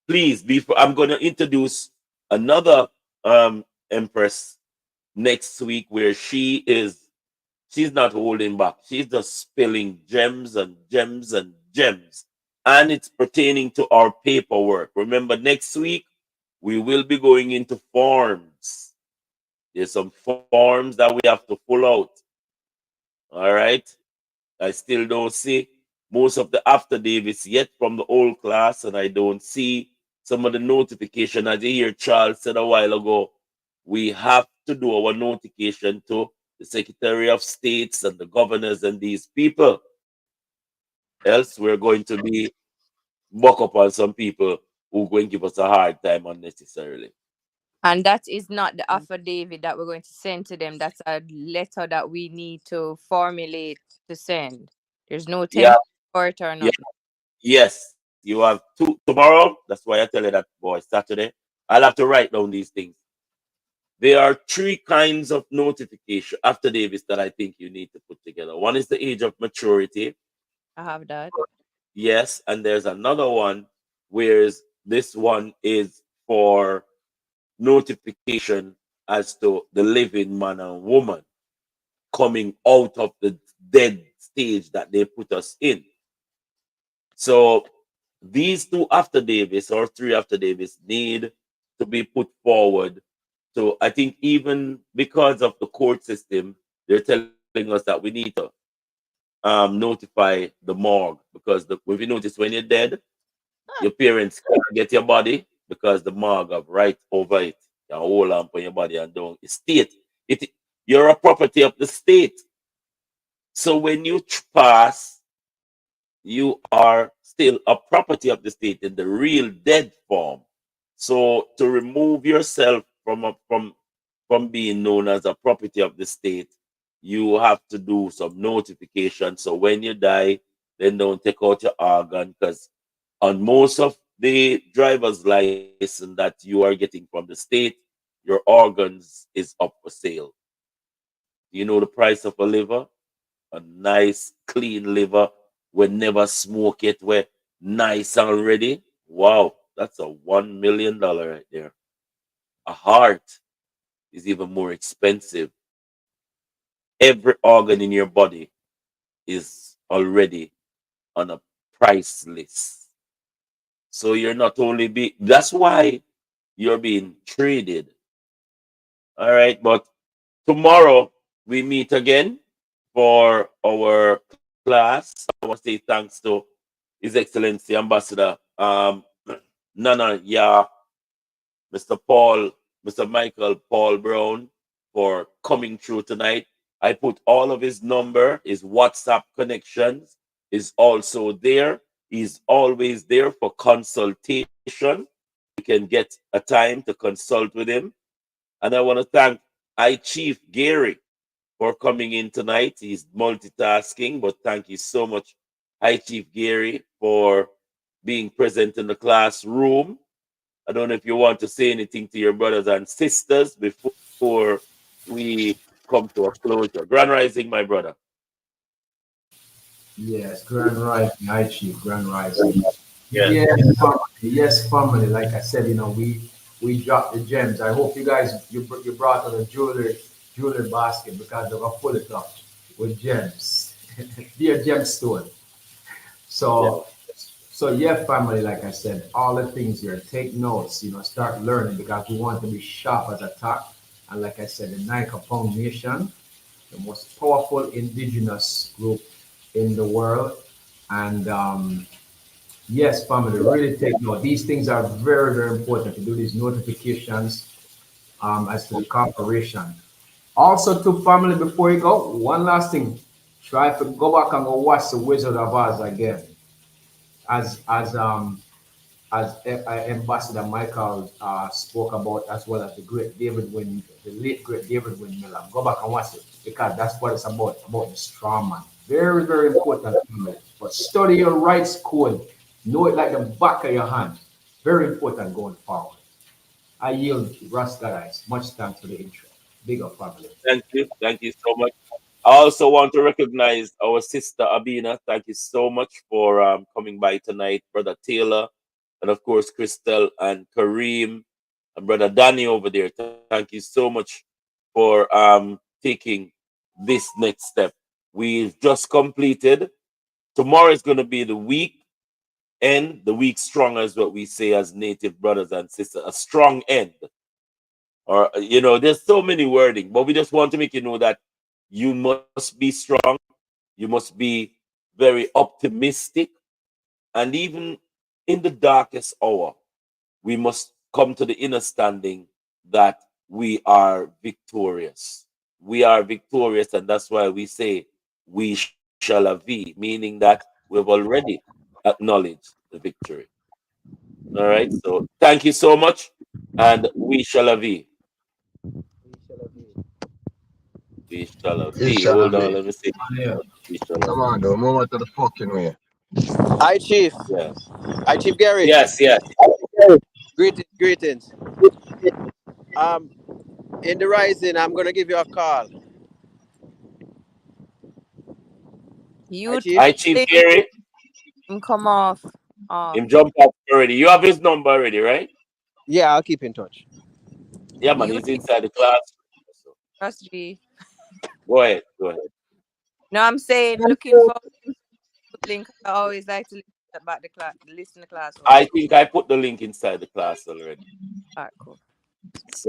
please, I'm going to introduce another empress next week, where she's not holding back. She's just spilling gems and gems and gems. And it's pertaining to our paperwork. Remember, next week we will be going into forms. There's some forms that we have to pull out. All right. I still don't see most of the affidavits yet from the old class, and I don't see some of the notification. As you hear Charles said a while ago, we have to do our notification to the Secretary of States and the governors and these people. Else, we're going to be buck up on some people who going to give us a hard time unnecessarily. And that is not the affidavit that we're going to send to them. That's a letter that we need to formulate to send. There's no Yeah, template for it or yeah, nothing. yes. You have two tomorrow. That's why I tell you that, boy, Saturday. I'll have to write down these things. There are three kinds of notification affidavits that I think you need to put together. One is the age of maturity. I have that. Yes, and there's another one where this one is for notification as to the living man and woman coming out of the dead stage that they put us in. So these two affidavits or three affidavits need to be put forward. So I think even because of the court system, they're telling us that we need to notify the morgue because if you notice when you're dead, your parents can't get your body because the morgue have right over it. You hold on for your body and don't state it. You're a property of the state. So when you pass, you are still a property of the state in the real dead form. So to remove yourself from being known as a property of the state, you have to do some notification. So when you die, then don't take out your organ because on most of the driver's license that you are getting from the state, your organs is up for sale. You know the price of a liver? A nice clean liver we never smoke it, we nice and ready. Wow, that's a $1 million right there. A heart is even more expensive. Every organ in your body is already on a price list. So you're not only that's why you're being traded. All right, but tomorrow we meet again for our class. I want to say thanks to His Excellency Ambassador Nana Ya, Mr. Paul, Mr. Michael Paul Brown for coming through tonight. I put all of his number, his WhatsApp connections is also there. He's always there for consultation. You can get a time to consult with him. And I want to thank I Chief Gary for coming in tonight. He's multitasking, but thank you so much, Hi Chief Gary, for being present in the classroom. I don't know if you want to say anything to your brothers and sisters before we come to a closure. Grand Rising, my brother. Yes, Grand Rising, High Chief, Grand Rising. Yes. Yes, family. Like I said, we dropped the gems. I hope you guys you brought out a jewelry basket because they're gonna pull it up with gems. Be a gemstone. Yeah. So yeah, family. Like I said, all the things here. Take notes. Start learning because we want to be sharp as a tack. And like I said, the Nyankopong Nation, the most powerful indigenous group in the world, and yes, family, really take note. These things are very, very important to do these notifications as to the corporation. Also, to family, before you go, one last thing. Try to go back and go watch The Wizard of Oz again. As as um Ambassador Michael spoke about, as well as the late great David Windmiller. Go back and watch it because that's what it's about the strong man. Very, very important. But study your rights code, know it like the back of your hand. Very important going forward. I yield Russ guys. Much thanks for the intro. Big up family. Thank you. Thank you so much. I also want to recognize our sister Abina. Thank you so much for coming by tonight, Brother Taylor, and of course Crystal and Kareem and Brother Danny over there. Thank you so much for taking this next step. We've just completed. Tomorrow is going to be the week end, the week strong, as what we say as native brothers and sisters, a strong end. or there's so many wording, but we just want to make you know that you must be strong, you must be very optimistic, and even in the darkest hour, we must come to the understanding that we are victorious. We are victorious, and that's why we say we shall have be, meaning that we've already acknowledged the victory. All right. So thank you so much, and we shall have be. We shall have It be. shall Hold on, be. let me see. Yeah. We shall have Come be. on, though. Move on to the fucking way. Hi, Chief. Yeah. Hi, Chief Gary. Yes. Yes. Greetings, greetings. Um, in the rising, I'm gonna give you a call. Hi, You Chief. I Chief link Gary. come off. Him jump up already. You have his number already, right? Yeah, I'll keep in touch. Yeah, man. You He's inside the class. So trust G. go ahead. Go ahead. No, I'm saying looking for link. I always like to listen about the class, listen to class. I think I put the link inside the class already. All right, cool.